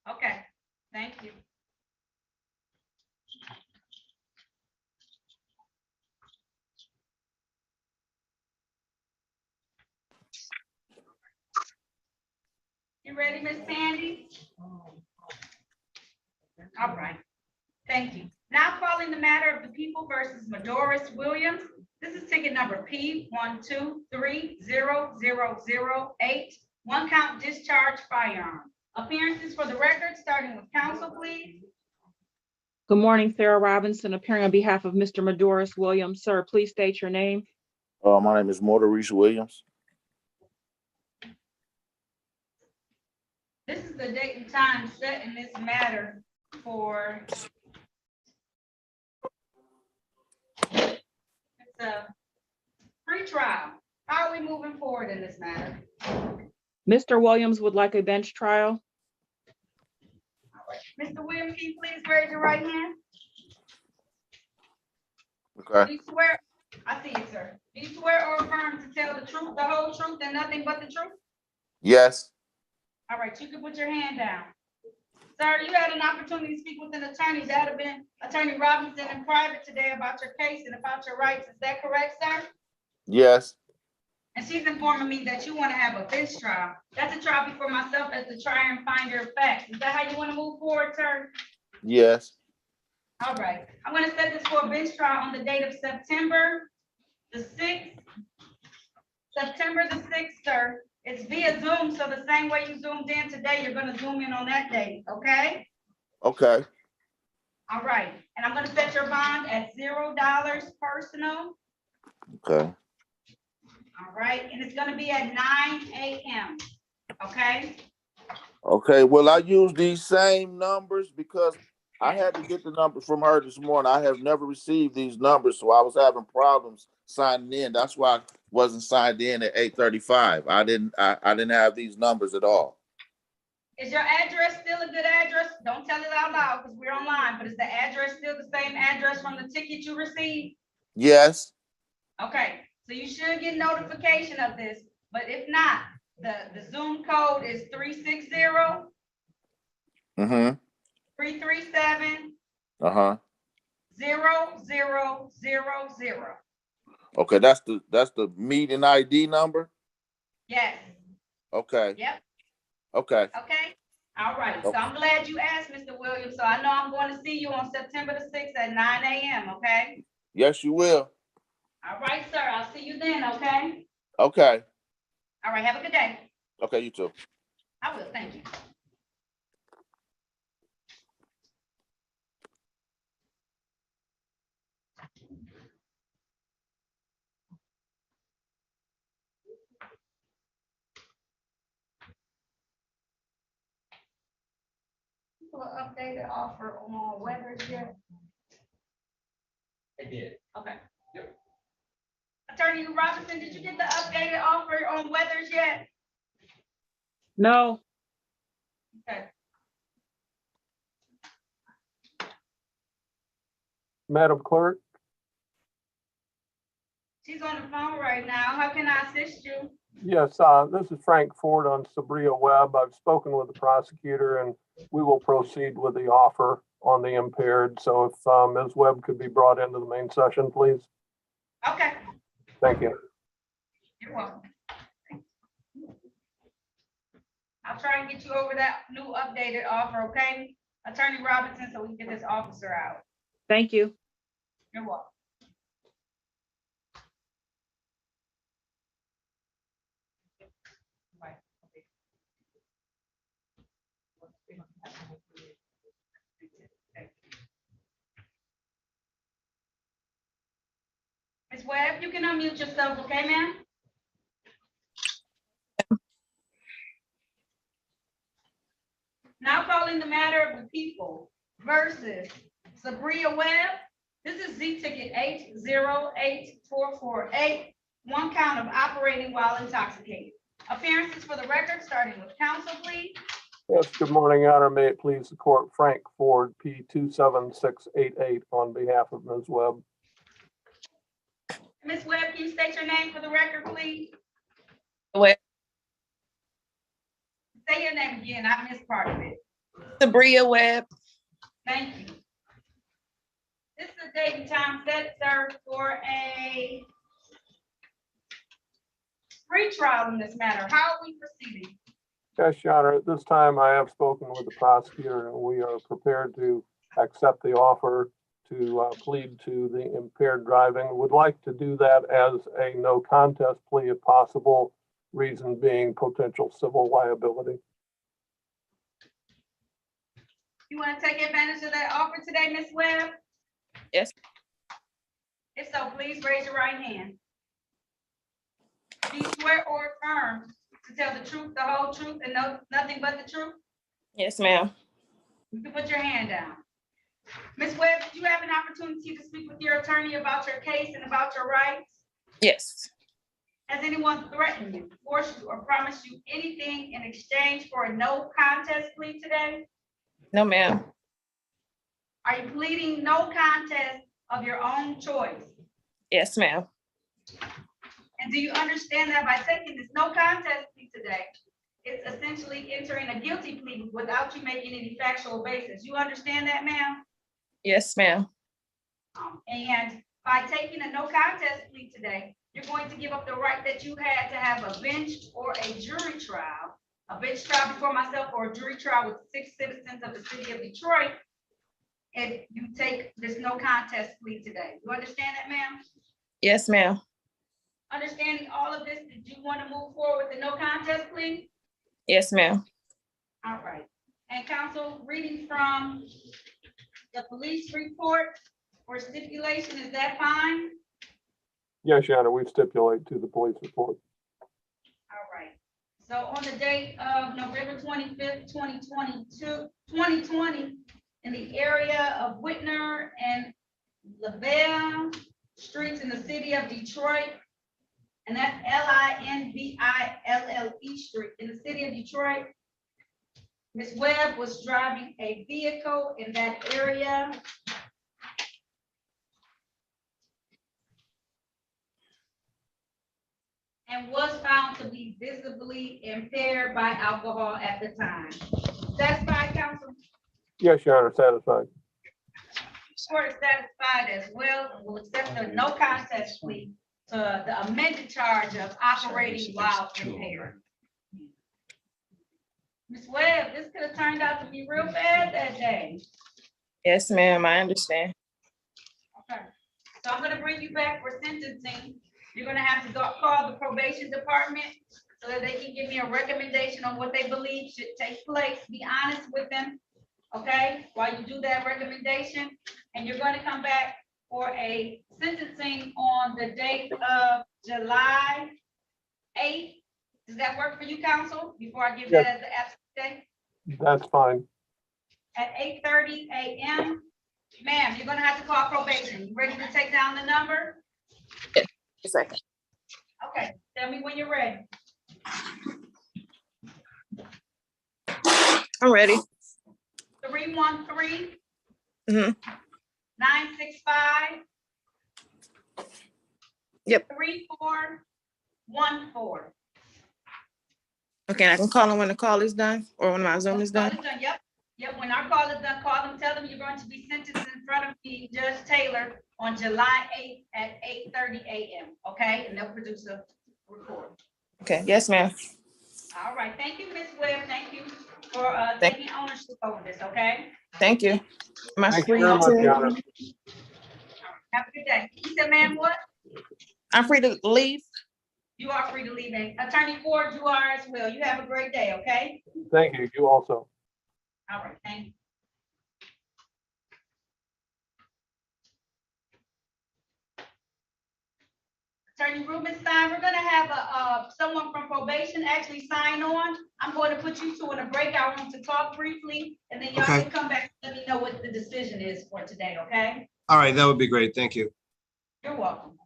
Okay, thank you. You ready, Miss Sandy? All right, thank you. Now calling the matter of the people versus Madoris Williams. This is ticket number P1230008, one count discharge firearm. Appearances for the record, starting with counsel, please. Good morning, Sarah Robinson, appearing on behalf of Mr. Madoris Williams. Sir, please state your name. My name is Maurice Williams. This is the date and time set in this matter for it's a pre-trial. How are we moving forward in this matter? Mr. Williams would like a bench trial. Mr. Williams, can you please raise your right hand? Okay. Do you swear? I see you, sir. Do you swear or affirm to tell the truth, the whole truth, and nothing but the truth? Yes. All right, you can put your hand down. Sir, you had an opportunity to speak with an attorney. That have been Attorney Robinson in private today about your case and about your rights. Is that correct, sir? Yes. And she's informing me that you want to have a bench trial. That's a trial before myself as the trier and finder of facts. Is that how you want to move forward, sir? Yes. All right, I'm gonna set this for a bench trial on the date of September the 6th. September the 6th, sir. It's via Zoom, so the same way you zoomed in today, you're gonna zoom in on that date, okay? Okay. All right, and I'm gonna set your bond at $0 personal. Okay. All right, and it's gonna be at 9 a.m., okay? Okay. Will I use these same numbers? Because I had to get the number from her this morning. I have never received these numbers, so I was having problems signing in. That's why I wasn't signed in at 8:35. I didn't have these numbers at all. Is your address still a good address? Don't tell it out loud because we're online, but is the address still the same address from the ticket you received? Yes. Okay, so you should get notification of this, but if not, the Zoom code is 360 Mm-hmm. 337 Uh-huh. 0000. Okay, that's the meeting ID number? Yes, Okay. yep, Okay. okay. All right, so I'm glad you asked, Mr. Williams. So I know I'm going to see you on September the 6th at 9 a.m., okay? Yes, you will. All right, sir, I'll see you then, okay? Okay. All right, have a good day. Okay, you too. I will, thank you. Updated offer on weather yet? I did. Okay. Yep. Attorney Robinson, did you get the updated offer on weathers yet? No. Okay. Madam Clerk, She's on the phone right now. How can I assist you? yes, this is Frank Ford on Sabria Webb. I've spoken with the prosecutor and we will proceed with the offer on the impaired. So if Ms. Webb could be brought into the main session, please. Okay. Thank you. You're welcome. I'll try and get you over that new updated offer, okay? Attorney Robinson, so we can get this officer out. Thank you. You're welcome. Ms. Webb, you can unmute yourself, okay, ma'am? Now calling the matter of the people versus Sabria Webb. This is Z ticket 808448, one count of operating while intoxicated. Appearances for the record, starting with counsel, please. Yes, good morning, Your Honor. May it please the court, Frank Ford, P 27688, on behalf of Ms. Webb. Ms. Webb, can you state your name for the record, please? Webb. Say your name again. I missed part of it. Sabria Webb. Thank you. This is a date and time set, sir, for a pre-trial in this matter. How are we proceeding? Yes, Your Honor, at this time I have spoken with the prosecutor and we are prepared to accept the offer to plead to the impaired driving. Would like to do that as a no contest plea if possible, reason being potential civil liability. You want to take advantage of that offer today, Ms. Webb? Yes. If so, please raise your right hand. Do you swear or affirm to tell the truth, the whole truth, and nothing but the truth? Yes, ma'am. You can put your hand down. Ms. Webb, did you have an opportunity to speak with your attorney about your case and about your rights? Yes. Has anyone threatened you, forced you, or promised you anything in exchange for a no contest plea today? No, ma'am. Are you pleading no contest of your own choice? Yes, ma'am. And do you understand that by taking this no contest plea today, it's essentially entering a guilty plea without you making any factual basis? You understand that, ma'am? Yes, ma'am. And by taking a no contest plea today, you're going to give up the right that you had to have a bench or a jury trial, a bench trial before myself or a jury trial with 6 citizens of the city of Detroit, if you take this no contest plea today. You understand that, ma'am? Yes, ma'am. Understanding all of this, did you want to move forward with the no contest plea? Yes, ma'am. All right. And counsel, reading from the police report or stipulation, is that fine? Yes, Your Honor, we stipulate to the police report. All right. So on the date of November 25th, 2020, in the area of Whitner and LaBelle Streets in the city of Detroit, and that's Linville Street in the city of Detroit, Ms. Webb was driving a vehicle in that area. And was found to be visibly impaired by alcohol at the time. Satisfied, counsel? Yes, Your Honor, satisfied. Court is satisfied as well. Will accept the no contest plea to the amended charge of operating while impaired. Ms. Webb, this could have turned out to be real bad that day. Yes, ma'am. I understand. Okay, so I'm gonna bring you back for sentencing. You're gonna have to call the probation department so that they can give me a recommendation on what they believe should take place. Be honest with them, okay, while you do that recommendation. And you're going to come back for a sentencing on the date of July 8th. Does that work for you, counsel? Before I give that as the absence date? That's fine. At 8:30 a.m. Ma'am, you're gonna have to call probation. You ready to take down the number? A second. Okay, tell me when you're ready. I'm ready. 313 Mm-hmm. 965. Yep. 3414. Okay, I can call them when the call is done or when my Zoom is Call done. is done. Yep. Yep. When our call is done, call them, tell them you're going to be sentenced in front of me, Judge Taylor, on July 8th at 8:30 a.m. Okay, and they'll produce a report. Okay. Yes, ma'am. All right. Thank you, Ms. Webb. Thank you for taking ownership over this. Okay. Thank you. Am I Thank you free very much, Your Honor. to? Have a good day. You said, ma'am, what? I'm free to leave. You are free to leave. And Attorney Ford, you are as well. You have a great day. Okay. Thank you. You also. All right. Thank you. Attorney Rubenstein, we're gonna have someone from probation actually sign on. I'm going to put you two in a breakout room to talk briefly, and then y'all Okay. can come back and let me know what the decision is for today, okay? All right, that would be great. Thank you. You're welcome.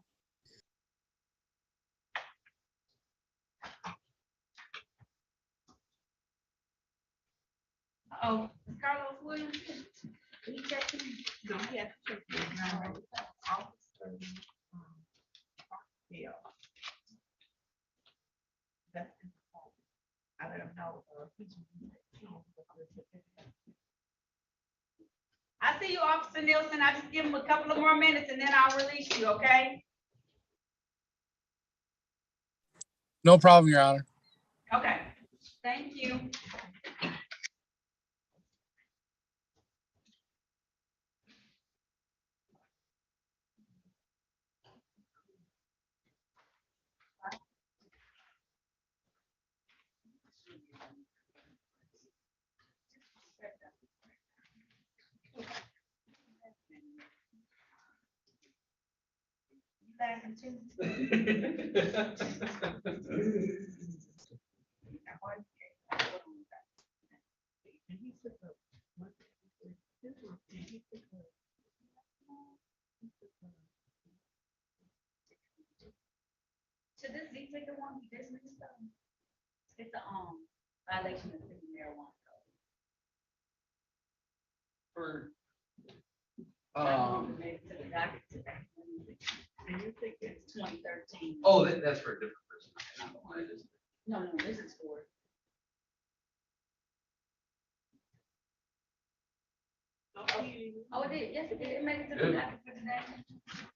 Oh, Carlos Williams. He checked in? No, he has to check in. Yeah. I let him know. I see you, Officer Nielsen. I just give him a couple of more minutes and then I'll release you, okay? No problem, Your Honor. Okay, thank you. Should this be ticket one be dismissed though? It's a violation of city marijuana code. Maybe to the docket today. And you think it's 2013? Oh, that's for a different person. Not the one I just- No, this is for. Oh, it did, yes, it did. It made it to the docket for today.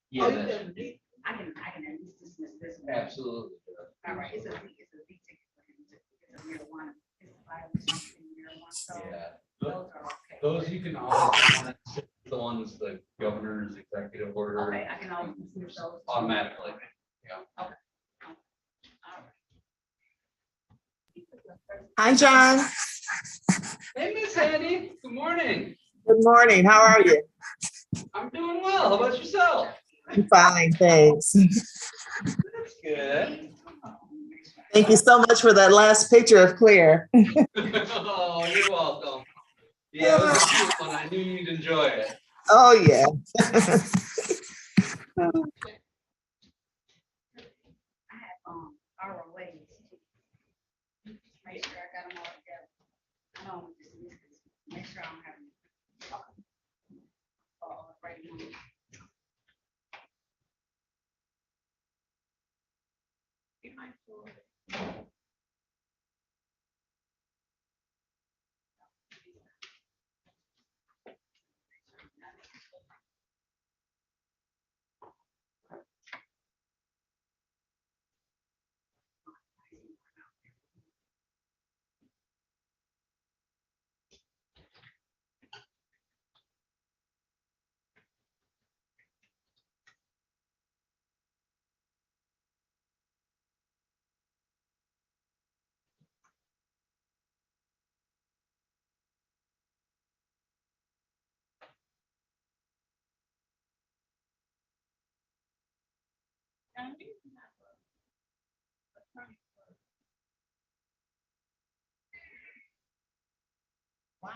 Yeah, that's- I can at least dismiss this one. Absolutely. All right, it's a Z ticket for him. It's a marijuana. It's a violation of city marijuana code. Yeah. Those are okay. Those you can always, the ones, the governor's executive order. Okay, I can always dismiss those. Automatically. Yeah. Okay. All right. Hi, John. Hey, Miss Annie, good morning. Good morning. How are you? I'm doing well. How about yourself? I'm fine, thanks. That's good. Thank you so much for that last picture of Claire. Oh, you're welcome. Yeah, it was a cute one. I knew you'd enjoy it. Oh, yeah. I have ROAs. Make sure I got them all together. I know I'm just missing this. Make sure I don't have any. Right. Be mindful. Wow.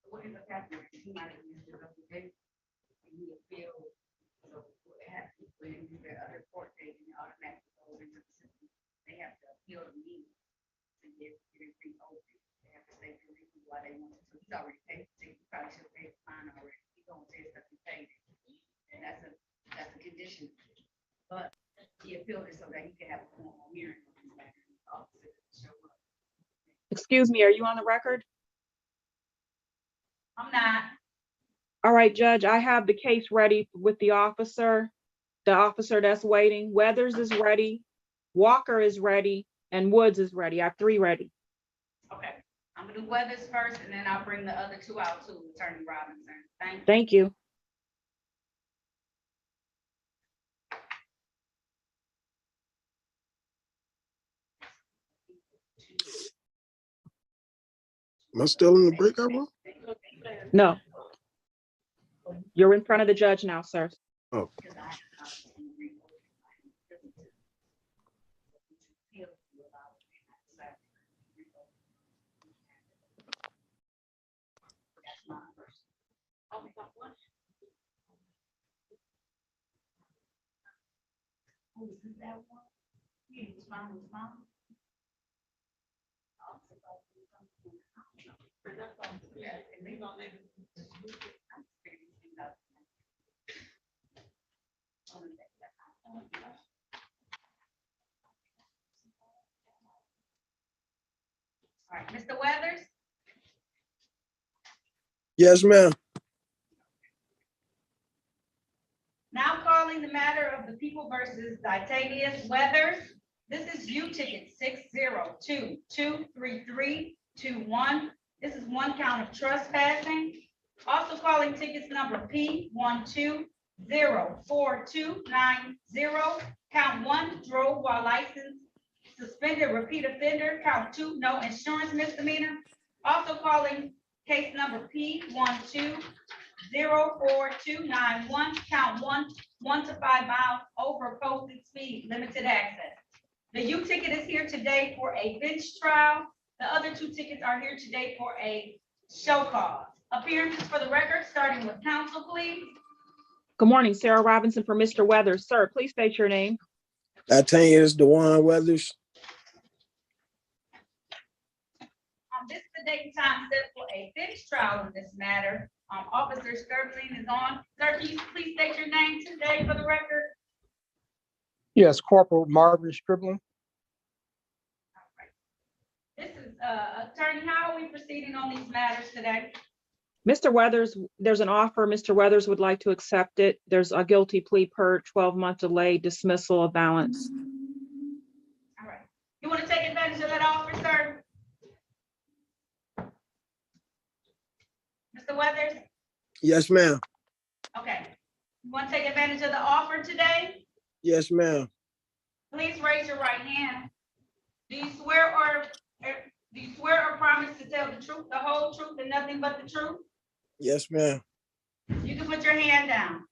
What ends up happening, he might have used it up to date, and he appealed. So what happens when you get other court date and it automatically goes into the system, they have to appeal to me to get everything open. They have to say the reason why they want it, so he's already paid, so he probably should have paid the fine already. He's gonna say stuff he paid it. And that's a condition. But he appealed it so that he can have a formal hearing. on this matter, and the officer doesn't show up. Excuse me, are you on the record? I'm not. All right, Judge, I have the case ready with the officer that's waiting. Weathers is ready, Walker is ready, and Woods is ready. I have 3 ready. Okay, I'm gonna do Weathers first, and then I'll bring the other 2 out to Attorney Robinson. Thank you. Thank you. Am I still in the breakout room? No. You're in front of the judge now, sir. Oh, All right, Mr. Weathers, yes, ma'am. now calling the matter of the people versus Titanius Weathers. This is U ticket 602-23321. This is 1 count of trespassing. Also calling tickets number P1204-290. Count 1, drove while licensed suspended, repeat offender. Count 2, no insurance misdemeanor. Also calling case number P1204-291. Count 1, 1 to 5 miles over posted speed, limited access. The U ticket is here today for a bench trial. The other 2 tickets are here today for a show cause. Appearances for the record, starting with counsel, please. Good morning, Sarah Robinson for Mr. Weathers. Sir, please state your name. Titanius Dewan Weathers. This is the date and time set for a bench trial in this matter. Officer Sterling is on. Sir, can you please state your name today for the record? Yes, Corporal Marvin Stribling. This is, attorney, how are we proceeding on these matters today? Mr. Weathers, there's an offer. Mr. Weathers would like to accept it. There's a guilty plea per 12-month delay, dismissal of balance. All right. You want to take advantage of that offer, sir? Mr. Weathers? Yes, ma'am. Okay. You want to take advantage of the offer today? Yes, ma'am. Please raise your right hand. Do you swear or promise to tell the truth, the whole truth, and nothing but the truth? Yes, ma'am. You can put your hand down.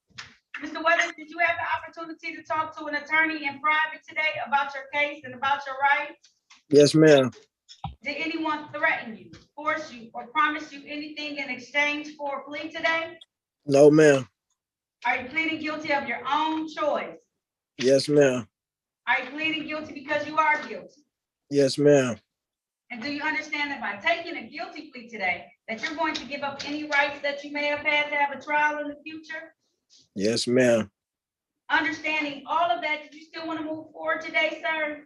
Mr. Weathers, did you have the opportunity to talk to an attorney in private today about your case and about your rights? Yes, ma'am. Did anyone threaten you, force you, or promise you anything in exchange for a plea today? No, ma'am. Are you pleading guilty of your own choice? Yes, ma'am. Are you pleading guilty because you are guilty? Yes, ma'am. And do you understand that by taking a guilty plea today, that you're going to give up any rights that you may have had to have a trial in the future? Yes, ma'am. Understanding all of that, do you still want to move forward today, sir?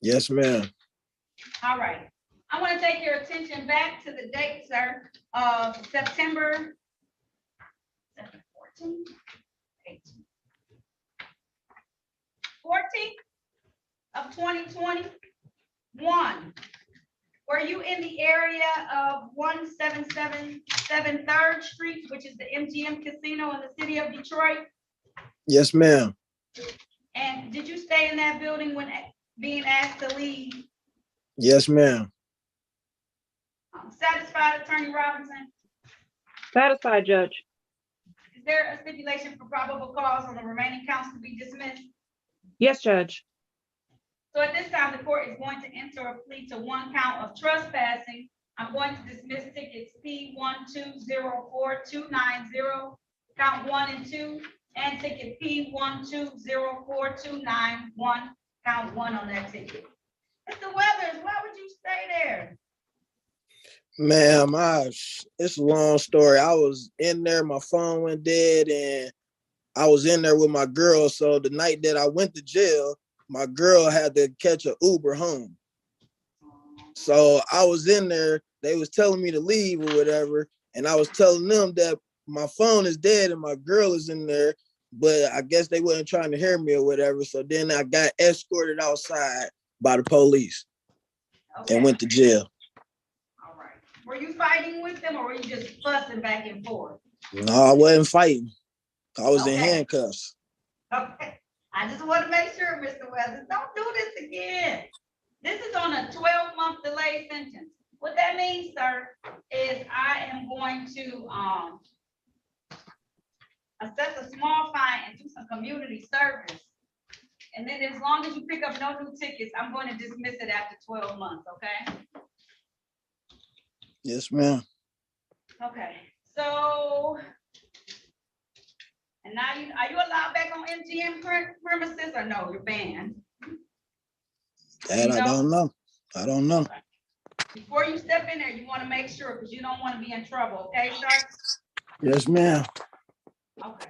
Yes, ma'am. All right. I want to take your attention back to the date, sir, of September 14th, 14th of 2021. Were you in the area of 1777 3rd Street, which is the MGM Casino in the city of Detroit? Yes, ma'am. And did you stay in that building when being asked to leave? Yes, ma'am. Satisfied, Attorney Robinson? Satisfied, Judge. Is Is there a stipulation for probable cause on the remaining counts to be dismissed? Yes, Judge. So at this time, the court is going to enter a plea to one count of trespassing. I'm going to dismiss tickets P1204290, count 1 and 2, and ticket P1204291, count 1 on that ticket. Mr. Weathers, why would you stay there? Ma'am, it's a long story. I was in there, my phone went dead, and I was in there with my girl. So the night that I went to jail, my girl had to catch an Uber home. So I was in there, they was telling me to leave or whatever, and I was telling them that my phone is dead and my girl is in there, but I guess they wasn't trying to hear me or whatever. So then I got escorted outside by the police and went to jail. All right. Were you fighting with them or were you just fussing back and forth? No, I wasn't fighting. I was in Okay. handcuffs. Okay. I just want to make sure, Mr. Weathers, don't do this again. This is on a 12-month delay sentence. What that means, sir, is I am going to assess a small fine and do some community service. And then as long as you pick up no new tickets, I'm going to dismiss it after 12 months, okay? Yes, ma'am. Okay, so, and now are you allowed back on MGM premises or no, you're banned? That I don't know. I don't know. Before you step in there, you want to make sure because you don't want to be in trouble, okay, sir? Yes, ma'am. Okay.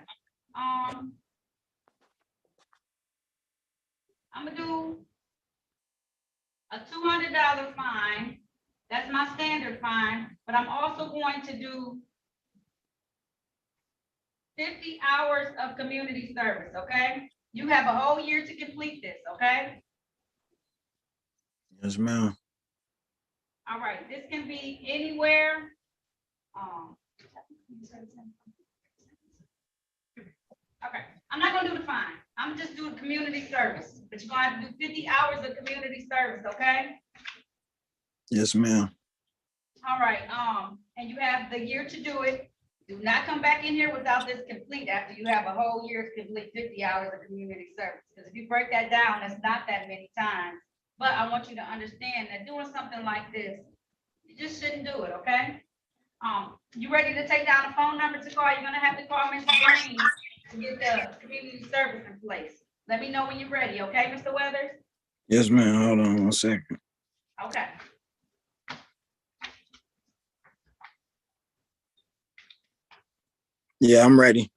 I'm gonna do a $200 fine. That's my standard fine, but I'm also going to do 50 hours of community service, okay? You have a whole year to complete this, okay? Yes, ma'am. All right, this can be anywhere. Okay, I'm not gonna do the fine. I'm just doing community service, but you're gonna have to do 50 hours of community service, okay? Yes, ma'am. All right, and you have the year to do it. Do not come back in here without this complete after you have a whole year to complete 50 hours of community service. Because if you break that down, that's not that many times. But I want you to understand that doing something like this, you just shouldn't do it, okay? You ready to take down a phone number to call? You're gonna have to call Mr. Green to get the community service in place. Let me know when you're ready, okay, Mr. Weathers? Yes, ma'am. Hold on 1 second. Okay. Yeah, I'm ready.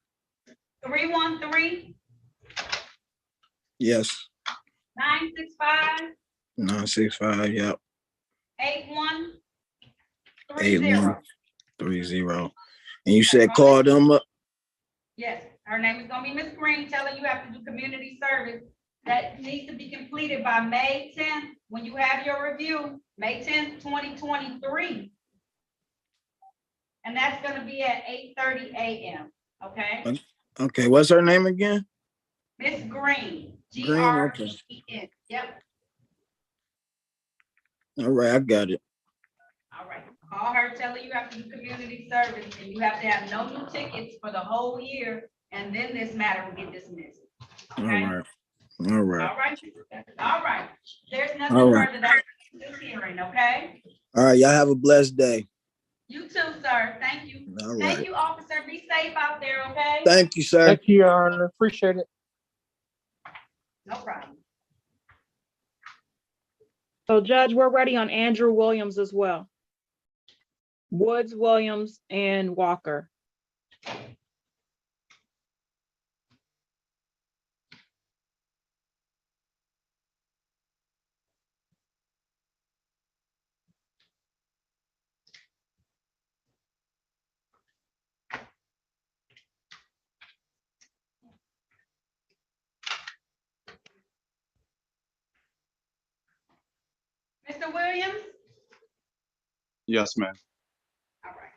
313 Yes. 965 965. Yep. 8130. 8130. And you said call them up. Yes, her name is gonna be Miss Green. Tell her you have to do community service. That needs to be completed by May 10th. When you have your review, May 10th, 2023. And that's gonna be at 8:30 a.m. Okay? Okay, what's her name again? Miss Green. Green, okay. Green. Yep. All right, I got it. All right. Call her, tell her you have to do community service and you have to have no new tickets for the whole year, and then this matter will get dismissed. Okay? All right. All right. All right. All right. There's nothing All right. further that this hearing, okay? All right, y'all have a blessed day. You too, sir. Thank you. All Thank right. you, officer. Be safe out there, okay? Thank you, sir. Thank you, Your Honor. Appreciate it. No problem. So Judge, we're ready on Andrew Williams as well. Woods, Williams, and Walker. Mr. Williams? Yes, ma'am. All right.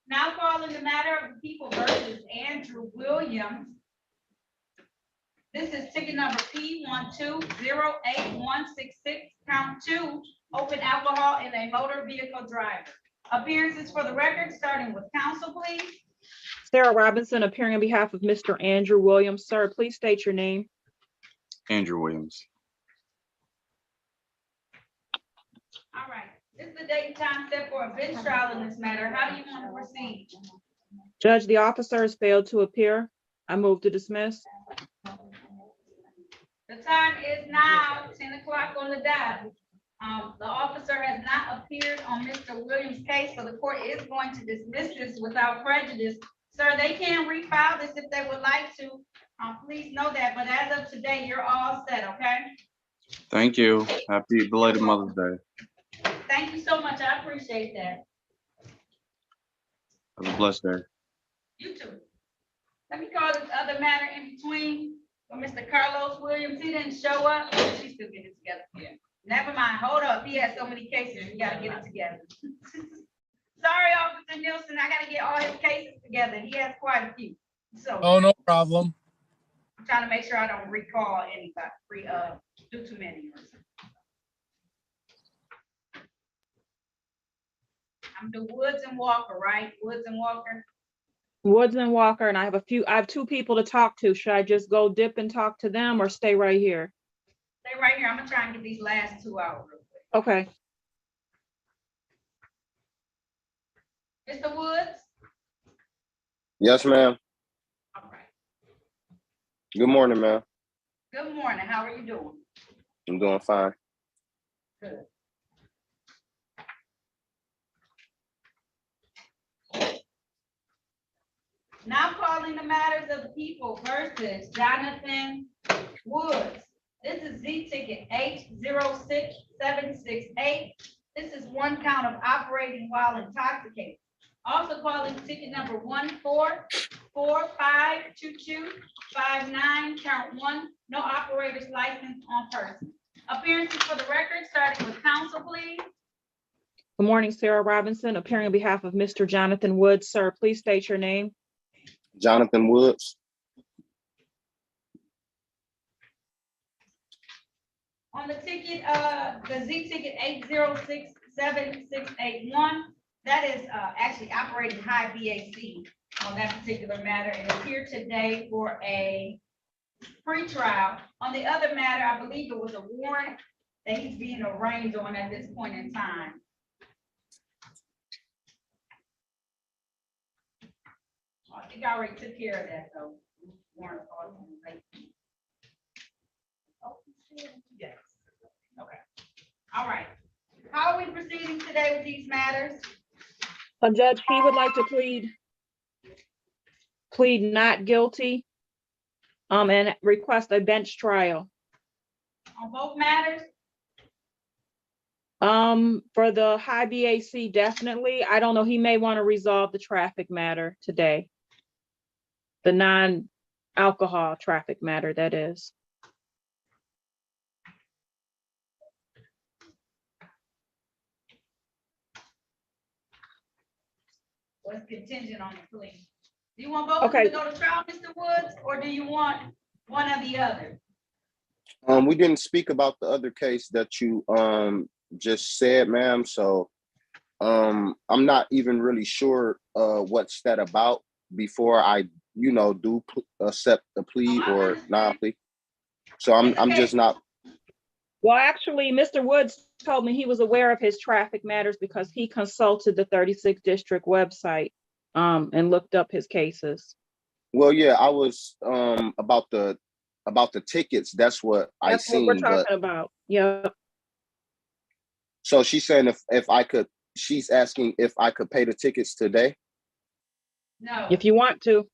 Now calling the matter of the people versus Andrew Williams. This is ticket number P1208166, count 2, open alcohol in a motor vehicle driver. Appearances for the record, starting with counsel, please. Sarah Robinson, appearing on behalf of Mr. Andrew Williams. Sir, please state your name. Andrew Williams. All right, this is the date and time set for a bench trial in this matter. How do you want to proceed? Judge, the officer has failed to appear. I move to dismiss. The time is now 10 o'clock on the dot. The officer has not appeared on Mr. Williams' case, so the court is going to dismiss this without prejudice. Sir, they can refile this if they would like to. Please know that, but as of today, you're all set, okay? Thank you. Happy belated Mother's Day. Thank you so much. I appreciate that. Have a blessed day. You too. Let me call this other matter in between for Mr. Carlos Williams. He didn't show up. Oh, she still get it together. Yeah. Never mind. Hold up. He has so many cases. We gotta get it together. Sorry, Officer Nielsen. I gotta get all his cases together. He has quite a few. So Oh, no problem. I'm trying to make sure I don't recall anybody, do too many. I'm the Woods and Walker, right? Woods and Walker. Woods and Walker, and I have two people to talk to. Should I just go dip and talk to them or stay right here? Stay right here. I'm gonna try and get these last two out real quick. Okay. Mr. Woods? Yes, ma'am. All right. Good morning, ma'am. Good morning. How are you doing? I'm doing fine. Good. Now calling the matters of the people versus Jonathan Woods. This is Z ticket 806768. This is one count of operating while intoxicated. Also calling ticket number 14452259, count 1, no operator's license on person. Appearances for the record, starting with counsel, please. Good morning, Sarah Robinson, appearing on behalf of Mr. Jonathan Woods. Sir, please state your name. Jonathan Woods. On the ticket, the Z ticket 806761, that is actually operating high BAC on that particular matter, and is here today for a pretrial. On the other matter, I believe it was a warrant that he's being arraigned on at this point in time. I think I already took care of that, though. Warrant called him late. Oh, yes. Okay. All right. How are we proceeding today with these matters? Judge, he would like to plead not guilty, and request a bench trial. On both matters? For the high BAC, definitely. I don't know, he may want to resolve the traffic matter today. The non-alcohol traffic matter, that is. What's contingent on the plea? Do you want both of them Okay. to go to trial, Mr. Woods, or do you want one or the other? We didn't speak about the other case that you just said, ma'am. So I'm not even really sure what's that about before I, do accept the plea or non-plea. So I'm just not. Well, actually, Mr. Woods told me he was aware of his traffic matters because he consulted the 36th district website and looked up his cases. Well, yeah, I was about the tickets. That's what I seen. That's what we're talking about. Yeah. So she's saying if I could, she's asking if I could pay the tickets today. No. If you want to.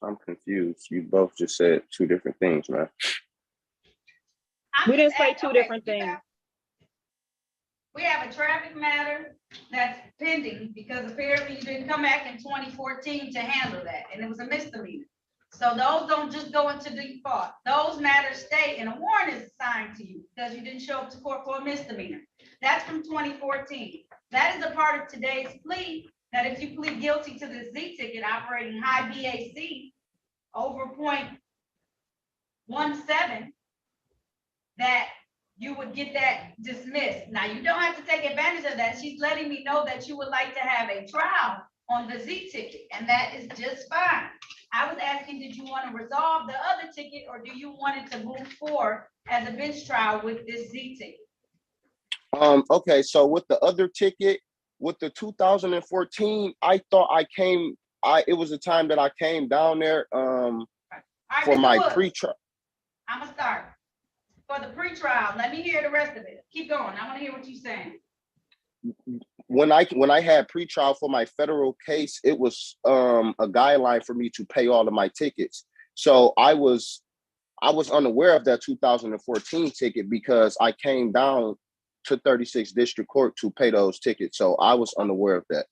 I'm confused. You both just said two different things, man. We didn't say two different things. We have a traffic matter that's pending because apparently you didn't come back in 2014 to handle that, and it was a misdemeanor. So those don't just go into default. Those matters stay, and a warrant is assigned to you because you didn't show up to court for a misdemeanor. That's from 2014. That is a part of today's plea, that if you plead guilty to the Z ticket operating high BAC over 0.17, that you would get that dismissed. Now, you don't have to take advantage of that. She's letting me know that you would like to have a trial on the Z ticket, and that is just fine. I was asking, did you want to resolve the other ticket, or do you want it to move forward as a bench trial with this Z ticket? Okay, so with the other ticket, with the 2014, I thought it was a time that I came down there for my pre-trial. I'm gonna start. For the pre-trial, let me hear the rest of it. Keep going. I want to hear what you're saying. When I had pre-trial for my federal case, it was a guideline for me to pay all of my tickets. So I was unaware of that 2014 ticket because I came down to 36th District Court to pay those tickets. So I was unaware of that.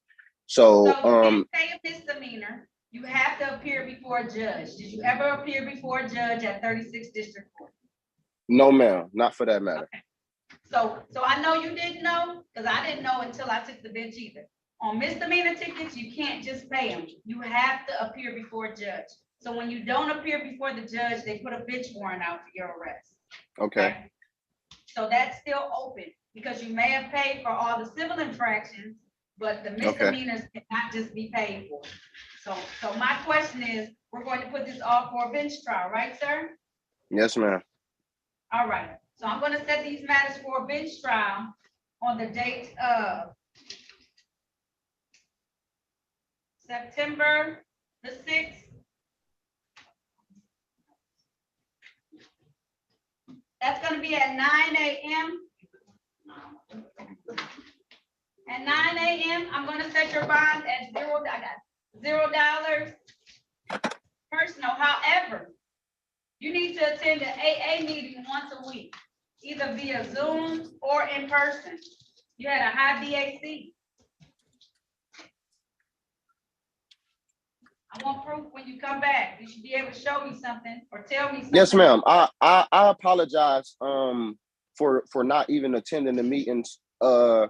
So you can't pay a misdemeanor. You have to appear before a judge. Did you ever appear before a judge at 36th District Court? No, ma'am, not for that matter. Okay. So I know you didn't know, because I didn't know until I took the bench either. On misdemeanor tickets, you can't just pay them. You have to appear before a judge. So when you don't appear before the judge, they put a bench warrant out for your arrest. Okay. So that's still open because you may have paid for all the civil infractions, but the misdemeanors cannot just be paid for. So my question is, we're going to put this all for a bench trial, right, sir? Yes, ma'am. All right. So I'm going to set these matters for a bench trial on the date of September the 6th. That's going to be at 9 a.m. At 9 a.m., I'm going to set your bond at $0 personal. However, you need to attend the AA meeting once a week, either via Zoom or in person. You had a high BAC. I want proof when you come back. You should be able to show me something or tell me something. Yes, ma'am. I apologize for not even attending the meetings. I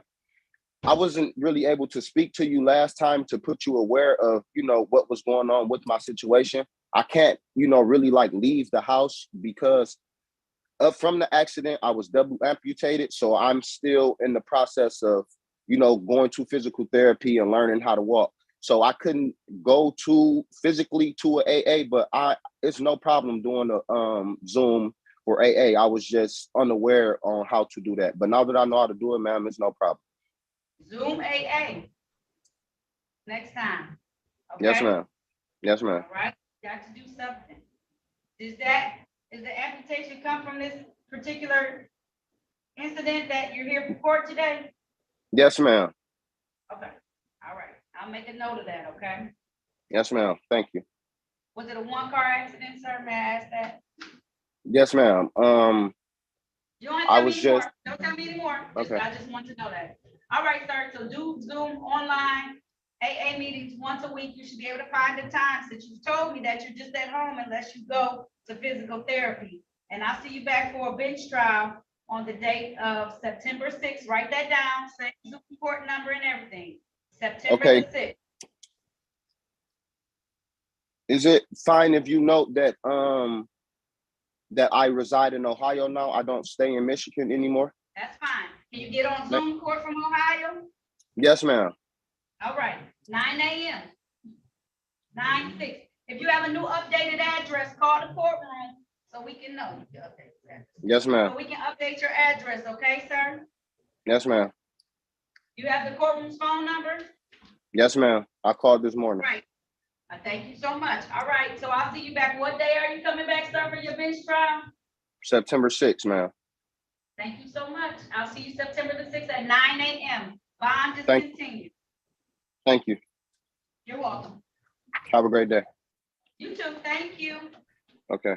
wasn't really able to speak to you last time to put you aware of, what was going on with my situation. I can't, really leave the house because from the accident, I was double amputated. So I'm still in the process of, going to physical therapy and learning how to walk. So I couldn't go physically to an AA, but it's no problem doing a Zoom for AA. I was just unaware on how to do that. But now that I know how to do it, ma'am, it's no problem. Zoom AA. Next time. Okay? Yes, ma'am. Yes, ma'am. All right, got to do something. Is the amputation come from this particular incident that you're here for court today? Yes, ma'am. Okay, all right. I'll make a note of that, okay? Yes, ma'am. Thank you. Was it a one-car accident, sir? May I ask that? Yes, ma'am. You don't I have to was tell me anymore. just Don't tell me anymore. okay. I just want to know that. All right, sir. So do Zoom online AA meetings once a week. You should be able to find the time since you told me that you're just at home unless you go to physical therapy. And I'll see you back for a bench trial on the date of September 6th. Write that down. Same Zoom court number and everything. September Okay. the 6th. Is it fine if you note that that I reside in Ohio now? I don't stay in Michigan anymore. That's fine. Can you get on Zoom court from Ohio? Yes, ma'am. All right, 9 a.m. 9/6. If you have a new updated address, call the courtroom so we can know. Yes, ma'am. So we can update your address, okay, sir? Yes, ma'am. You have the courtroom's phone number? Yes, ma'am. I called this morning. Right. Thank you so much. All right, so I'll see you back. What day are you coming back, sir, for your bench trial? September 6th, ma'am. Thank you so much. I'll see you September the 6th at 9 a.m. Bond is continued. Thank you. You're welcome. Have a great day. You too. Thank you. Okay.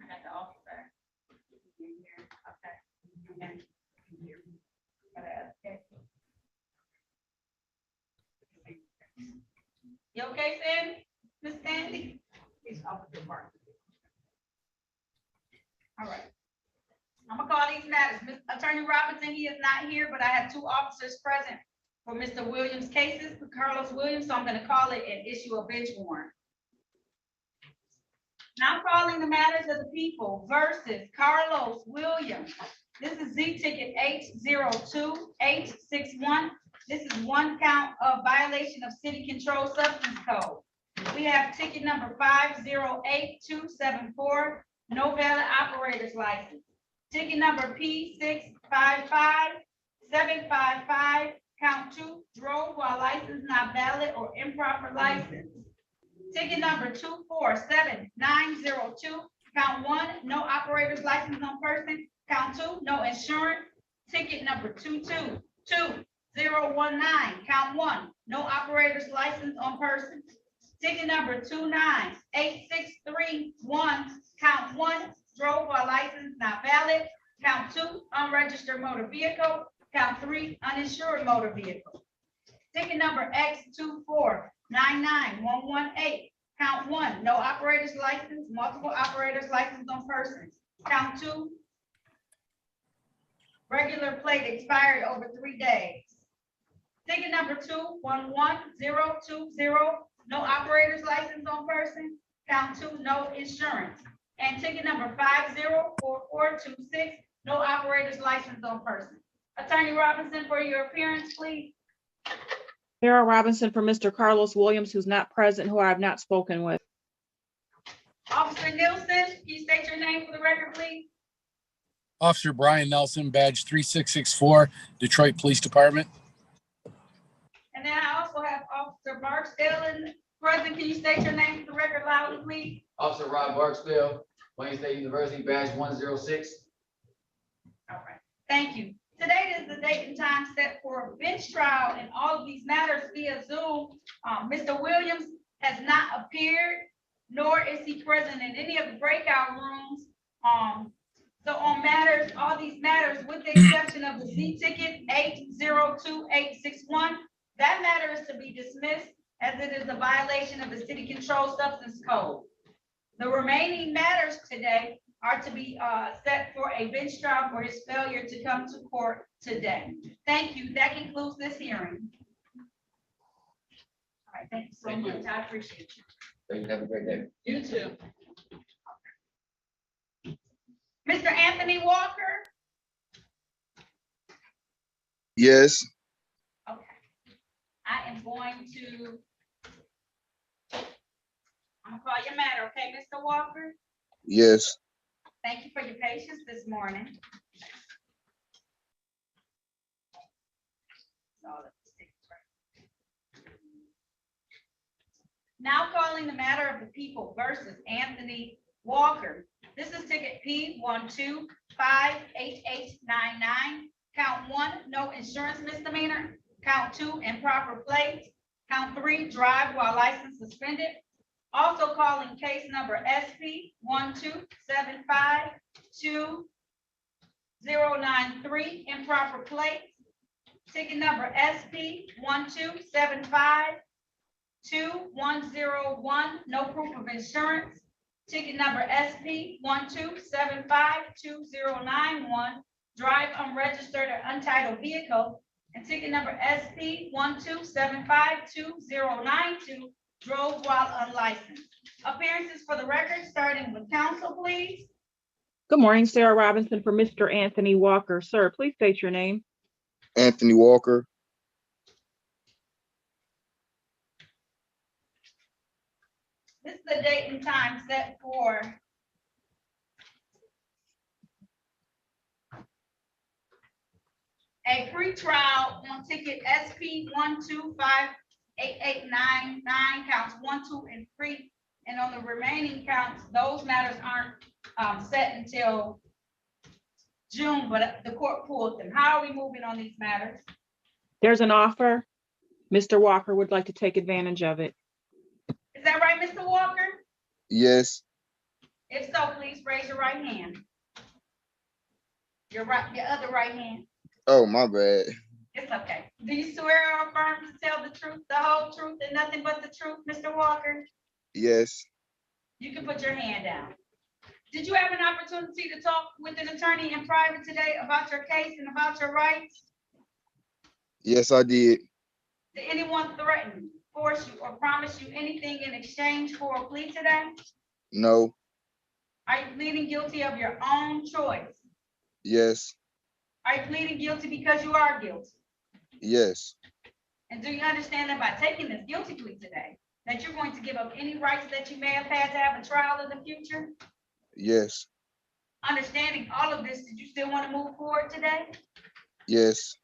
I got the officer. Okay. You okay, Sandy? Miss Sandy? All right. I'm gonna call these matters. Attorney Robinson, he is not here, but I have two officers present for Mr. Williams' cases, for Carlos Williams, so I'm gonna call it and issue a bench warrant. Now calling the matters of the people versus Carlos Williams. This is Z ticket 802861. This is one count of violation of city controlled substance code. We have ticket number 508274, no valid operator's license. Ticket number P655755, count 2, drove while license not valid or improper license. Ticket number 247902, count 1, no operator's license on person. Count 2, no insurance. Ticket number 222019, count 1, no operator's license on person. Ticket number 298631, count 1, drove while license not valid. Count 2, unregistered motor vehicle. Count 3, uninsured motor vehicle. Ticket number X2499118, count 1, no operator's license, multiple operators license on persons. Count 2, regular plate expired over 3 days. Ticket number 211020, no operator's license on person. Count 2, no insurance. And ticket number 504426, no operator's license on person. Attorney Robinson, for your appearance, please. Sarah Robinson for Mr. Carlos Williams, who's not present, who I have not spoken with. Officer Nielsen, can you state your name for the record, please? Officer Brian Nelson, badge 3664, Detroit Police Department. And then I also have Officer Barksdale in present. Can you state your name for the record loudly, please? Officer Rob Barksdale, Wayne State University, badge 106. All right, thank you. Today is the date and time set for a bench trial in all of these matters via Zoom. Mr. Williams has not appeared, nor is he present in any of the breakout rooms. So on matters, all these matters, with the exception of the Z ticket 802861, that matter is to be dismissed as it is a violation of the city controlled substance code. The remaining matters today are to be set for a bench trial for his failure to come to court today. Thank you. That concludes this hearing. All right, thank you so much. I appreciate you. Thank you. Have a great day. You too. Mr. Anthony Walker? Yes. Okay. I am going to, I'm gonna call your matter, okay, Mr. Walker? Yes. Thank you for your patience this morning. Now calling the matter of the people versus Anthony Walker. This is ticket P1258899. Count 1, no insurance misdemeanor. Count 2, improper plates. Count 3, drive while license suspended. Also calling case number SP 127529093, improper plates. Ticket number SP 1275201, no proof of insurance. Ticket number SP 1275291, drive unregistered or untitled vehicle. And ticket number SP 1275292, drove while unlicensed. Appearances for the record, starting with counsel, please. Good morning, Sarah Robinson for Mr. Anthony Walker. Sir, please state your name. Anthony Walker. This is the date and time set for a pretrial on ticket SP 1258899, counts 1, 2, and 3. And on the remaining counts, those matters aren't set until June, but the court pulled them. How are we moving on these matters? There's an offer. Mr. Walker would like to take advantage of it. Is that right, Mr. Walker? Yes. If so, please raise your right hand. Your other right hand. Oh, my bad. It's okay. Do you swear or affirm to tell the truth, the whole truth, and nothing but the truth, Mr. Walker? Yes. You can put your hand down. Did you have an opportunity to talk with an attorney in private today about your case and about your rights? Yes, I did. Did anyone threaten, force you, or promise you anything in exchange for a plea today? No. Are you pleading guilty of your own choice? Yes. Are you pleading guilty because you are guilty? Yes. And do you understand that by taking this guilty plea today, that you're going to give up any rights that you may have had to have a trial in the future? Yes. Understanding all of this, did you still want to move forward today? Yes.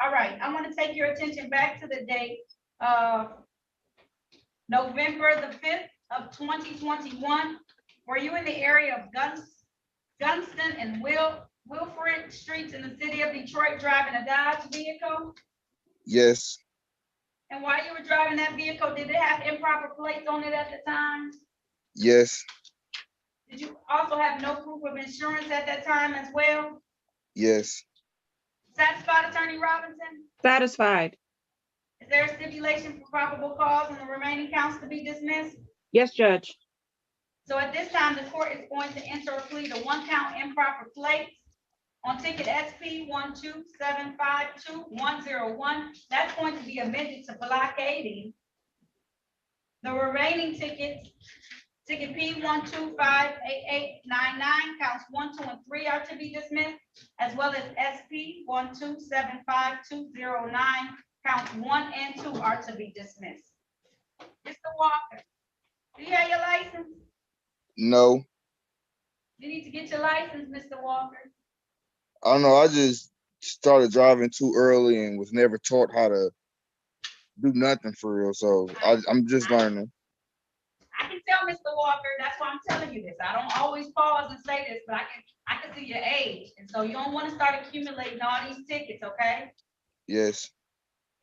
All right, I want to take your attention back to the date of November the 5th of 2021. Were you in the area of Gunston and Wilfred Streets in the city of Detroit driving a Dodge vehicle? Yes. And while you were driving that vehicle, did it have improper plates on it at the time? Yes. Did you also have no proof of insurance at that time as well? Yes. Satisfied, Attorney Robinson? Satisfied. Is there a stipulation for probable cause and the remaining counts to be dismissed? Yes, Judge. So at this time, the court is going to enter a plea to one count improper plates on ticket SP 12752-101. That's going to be amended to blockading. The remaining tickets, ticket P 1258899, counts 1, 2, and 3 are to be dismissed, as well as SP 1275209, counts 1 and 2 are to be dismissed. Mr. Walker, do you have your license? No. You need to get your license, Mr. Walker. I don't know. I just started driving too early and was never taught how to do nothing for real. So I'm just learning. I can tell, Mr. Walker, that's why I'm telling you this. I don't always pause and say this, but I can see your age. And so you don't want to start accumulating all these tickets, okay? Yes.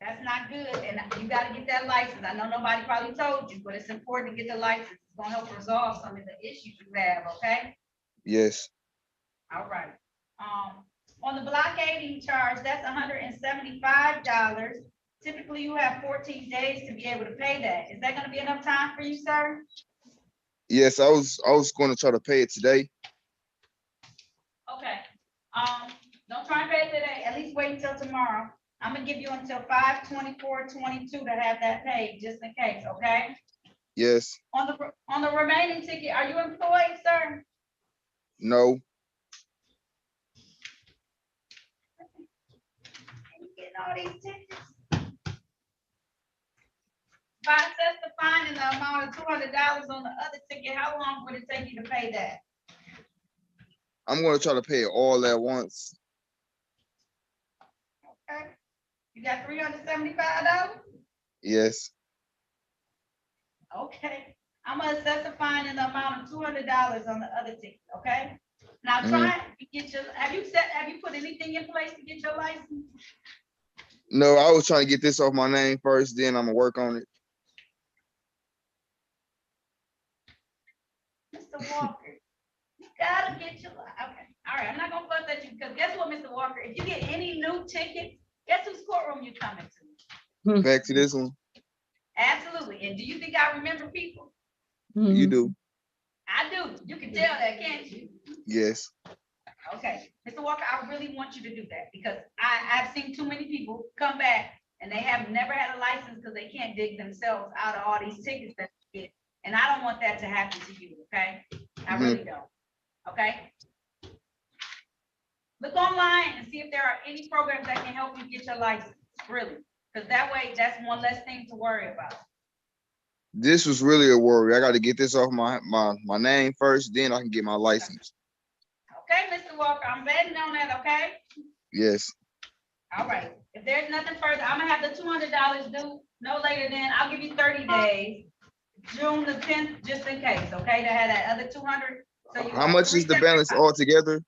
That's not good. And you got to get that license. I know nobody probably told you, but it's important to get the license. It's going to help resolve some of the issues you have, okay? Yes. All right. On the blockading charge, that's $175. Typically, you have 14 days to be able to pay that. Is that going to be enough time for you, sir? Yes, I was going to try to pay it today. Okay. Don't try and pay it today. At least wait until tomorrow. I'm gonna give you until 5/24/22 to have that paid, just in case, okay? Yes. On the remaining ticket, are you employed, sir? No. You getting all these tickets? If I assess the fine in the amount of $200 on the other ticket, how long would it take you to pay that? I'm going to try to pay it all at once. Okay. You got $375? Yes. Okay. I'm gonna assess a fine in the amount of $200 on the other ticket, okay? Now Mhm. try to get your, have you put anything in place to get your license? No, I was trying to get this off my name first, then I'm going to work on it. Mr. Walker, you gotta get your, okay, all right, I'm not gonna fuss at you, because guess what, Mr. Walker, if you get any new tickets, guess whose courtroom you coming to? Back to this one. Absolutely, and do you think I remember people? You do. I do, you can tell that, can't you? Yes. Okay, Mr. Walker, I really want you to do that, because I've seen too many people come back and they have never had a license because they can't dig themselves out of all these tickets that they get. And I don't want that to happen to you, okay? I really don't, okay? Look online and see if there are any programs that can help you get your license, really. Because that way, that's one less thing to worry about. This was really a worry. I got to get this off my name first, then I can get my license. Okay, Mr. Walker, I'm betting on that, okay? Yes. All right, if there's nothing further, I'm gonna have the $200 due no later than, I'll give you 30 days, June the 10th, just in case, okay, to have that other 200. So you How much is the balance altogether?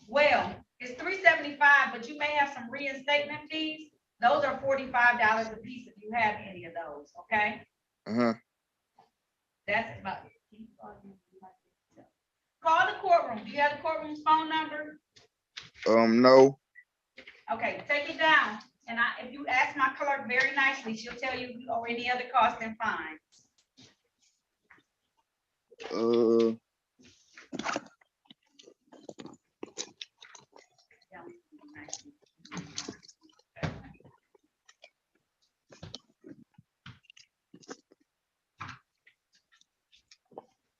Well, it's $375, but you may have some reinstatement fees. Those are $45 a piece if you have any of those, okay? That's about it. Call the courtroom. Do you have the courtroom's phone number? No. Okay, take it down. And if you ask my clerk very nicely, she'll tell you if you owe any other costs and fines.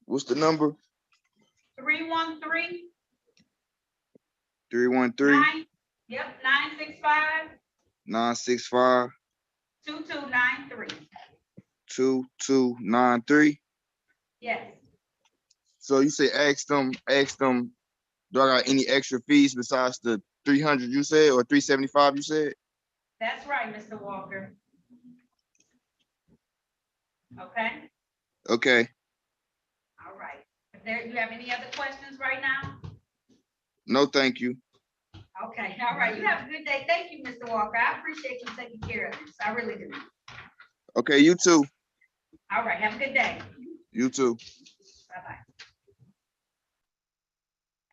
What's the number? 313 313 Yep, 965 965 2293. 2293. Yes, So you say ask them, do I got any extra fees besides the 300 you said, or 375 you said? that's right, Mr. Walker. Okay, Okay. all right. If there, you have any other questions right now? No, thank you. Okay, all right. You have a good day. Thank you, Mr. Walker. I appreciate you taking care of this. I really do. Okay, you too. All right, have a good day. You too. Bye-bye.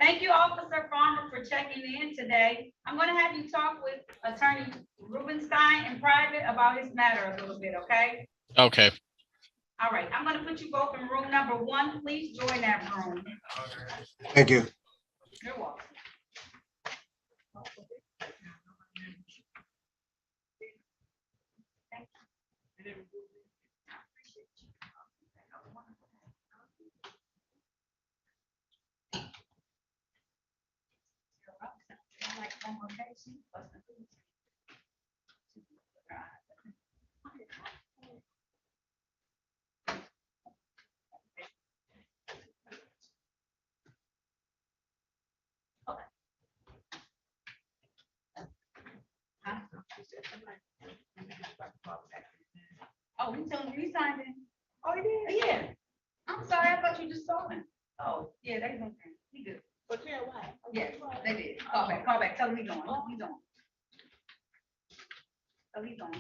Thank you, Officer Farmer, for checking in today. I'm gonna have you talk with Attorney Rubenstein in private about his matter a little bit, okay? Okay. All right, I'm gonna put you both in room number 1. Please join that room. Thank you. You're welcome. Oh, he told me he signed in. Oh, he did? Yeah. I'm sorry, I thought you just saw him. Oh, yeah, they don't, he good. But yeah, why? Yeah, they did. Call back, tell him he's on, he's on. Oh, he's on.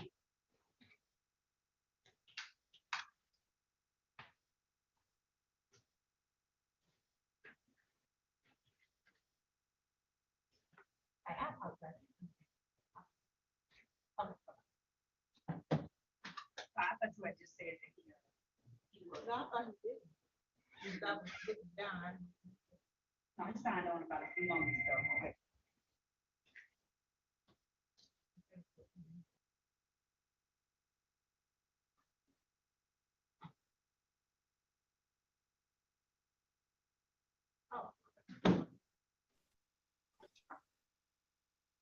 I thought you had just said that he was. No, I thought he did. He stopped sitting down. No, he signed on about a few moments ago. Okay.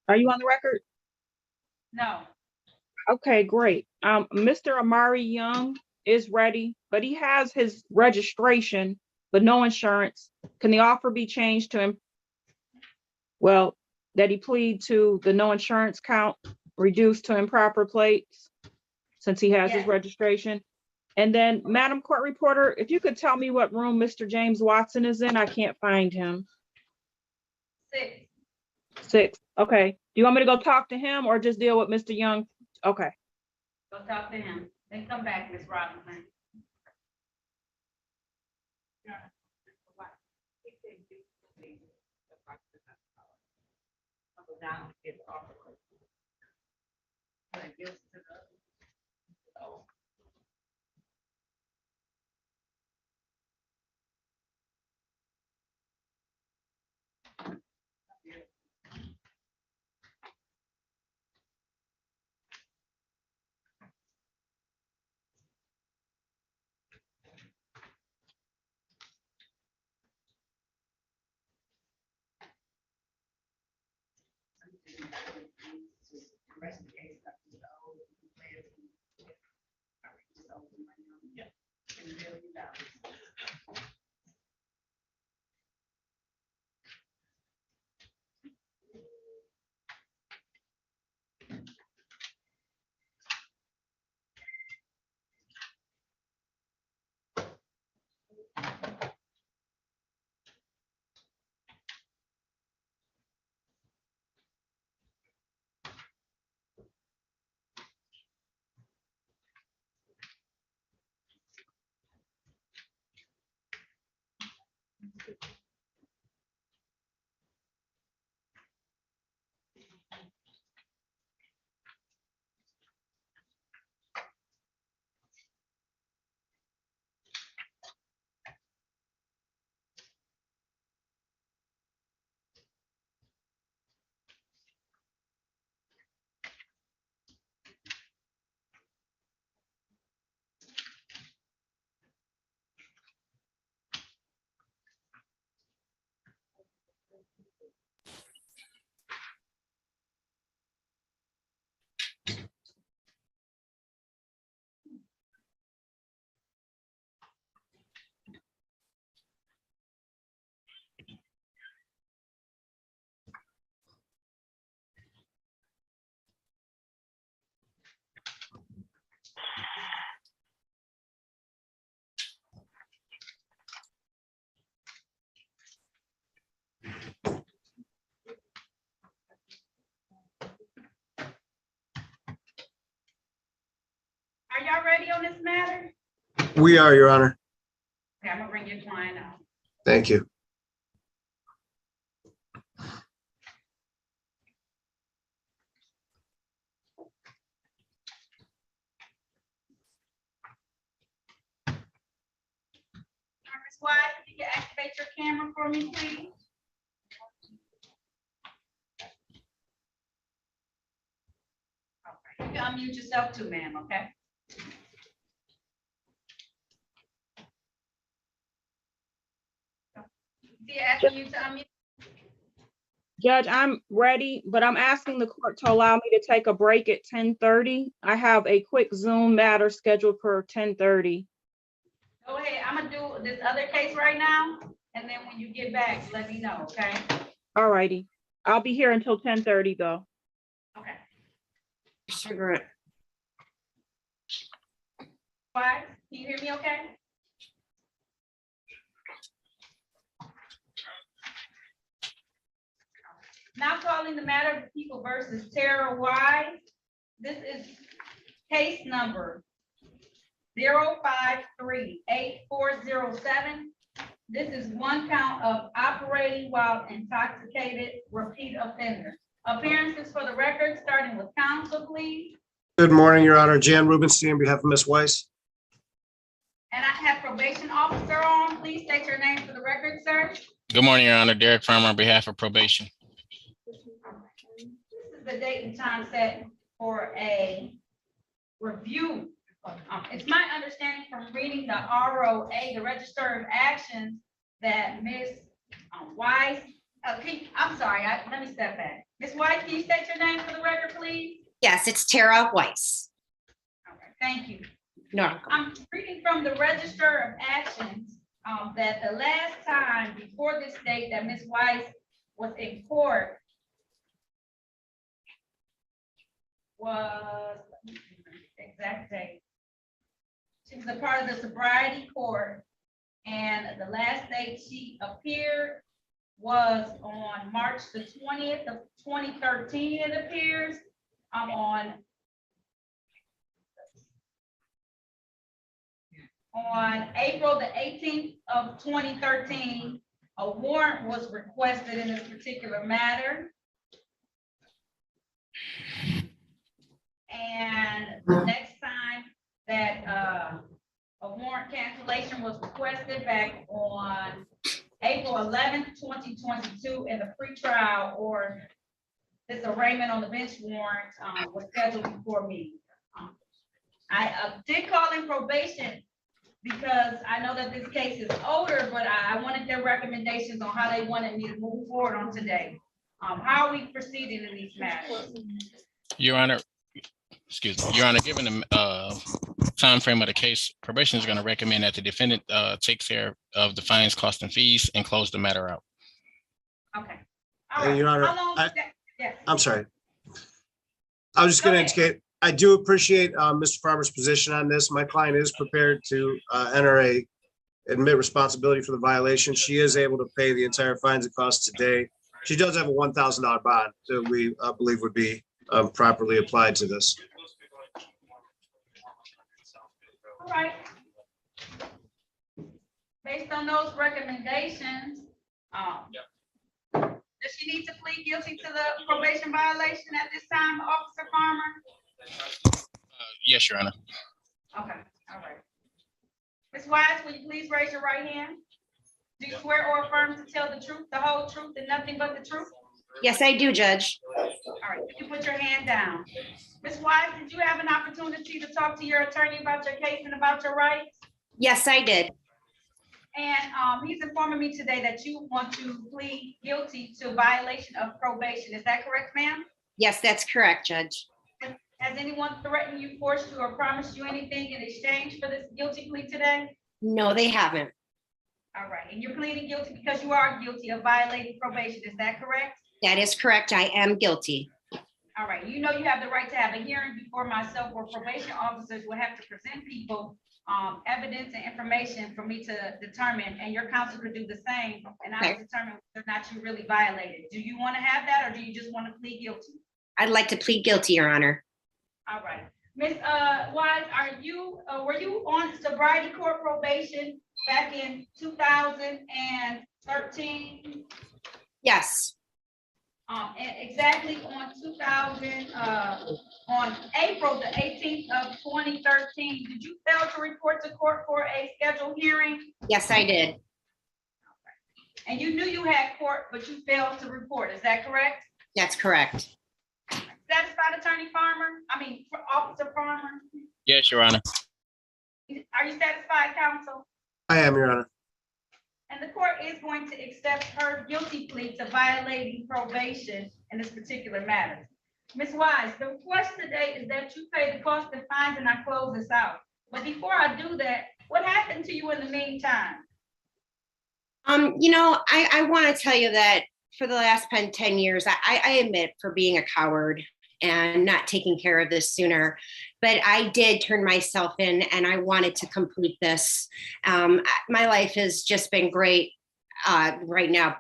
Are you on the record? No, Okay, great. Mr. Amari Young is ready, but he has his registration, but no insurance. Can the offer be changed to him? Well, that he plead to the no insurance count, reduced to improper plates, since he has his Yes. registration. And then, Madam Court Reporter, if you could tell me what room Mr. James Watson is in, I can't find him. 6. 6, okay. Do you want me to go talk to him or just deal with Mr. Young? Okay. Go talk to him. Then come back, Ms. Robinson. Are y'all ready on this matter? We are, Your Honor. Okay, I'm gonna bring your client out. Thank you. Ms. Wise, if you can activate your camera for me, please. Okay, you can unmute yourself too, ma'am, okay? See, asking you to unmute. Judge, I'm ready, but I'm asking the court to allow me to take a break at 10:30. I have a quick Zoom matter scheduled for 10:30. Go ahead, I'm gonna do this other case right now, and then when you get back, let me know, okay? All righty. I'll be here until 10:30 though. Okay. Cigarette. Wise, can you hear me okay? Now calling the matter of the people versus Tara Wise. This is case number 0538407. This is one count of operating while intoxicated, repeat offender. Appearances for the record, starting with counsel, please. Good morning, Your Honor. Jan Rubenstein on behalf of Ms. Weiss. And I have probation officer on. Please state your name for the record, sir. Good morning, Your Honor. Derek Farmer on behalf of probation. This is the date and time set for a review. It's my understanding from reading the ROA, the Register of Actions, that Ms. Weiss, I'm sorry, let me step back. Ms. Weiss, can you state your name for the record, please? Yes, it's Tara Weiss. Okay, thank you. No. I'm reading from the Register of Actions that the last time before this date that Ms. Weiss was in court was, let me see the exact date. She was a part of the sobriety court, and the last date she appeared was on March the 20th of 2013, it appears. On April the 18th of 2013, a warrant was requested in this particular matter. And the next time that a warrant cancellation was requested back on April 11th, 2022, in the pretrial or this arraignment on the bench warrant was scheduled before me. I did call in probation because I know that this case is older, but I wanted their recommendations on how they wanted me to move forward on today. How are we proceeding in these matters? Your Honor, excuse me, Your Honor, given the time frame of the case, probation is going to recommend that the defendant takes care of the fines, costs, and fees and close the matter out. Okay. And Your Honor, How long is that? Yes. I'm sorry. I was just going to indicate, I do appreciate Mr. Farmer's position on this. My client is prepared to admit responsibility for the violation. She is able to pay the entire fines and costs today. She does have a $1,000 bond that we believe would be properly applied to this. All right. Based on those recommendations, does she need to plead guilty to the probation violation at this time, Officer Farmer? Yes, Your Honor. Okay, all right. Ms. Wise, will you please raise your right hand? Do you swear or affirm to tell the truth, the whole truth, and nothing but the truth? Yes, I do, Judge. All right, you put your hand down. Ms. Wise, did you have an opportunity to talk to your attorney about your case and about your rights? Yes, I did. And he's informing me today that you want to plead guilty to violation of probation. Is that correct, ma'am? Yes, that's correct, Judge. Has anyone threatened you, forced you, or promised you anything in exchange for this guilty plea today? No, they haven't. All right, and you're pleading guilty because you are guilty of violating probation. Is that correct? That is correct. I am guilty. All right, you know you have the right to have a hearing before myself, or probation officers will have to present people evidence and information for me to determine, and your counsel could do the same, and I will determine whether or not you really violated. Do you want to have that, or do you just want to plead guilty? I'd like to plead guilty, Your Honor. All right, Ms. Wise, were you on sobriety court probation back in 2013? Yes. And exactly on April the 18th of 2013, did you fail to report to court for a scheduled hearing? Yes, I did. And you knew you had court, but you failed to report. Is that correct? That's correct. Satisfied, Attorney Farmer? Officer Farmer? Yes, Your Honor. Are you satisfied, counsel? I am, Your Honor. And the court is going to accept her guilty plea to violating probation in this particular matter. Ms. Wise, the request today is that you pay the cost and fines, and I close this out. But before I do that, what happened to you in the meantime? I want to tell you that for the last 10 years, I admit for being a coward and not taking care of this sooner. But I did turn myself in, and I wanted to complete this. My life has just been great right now,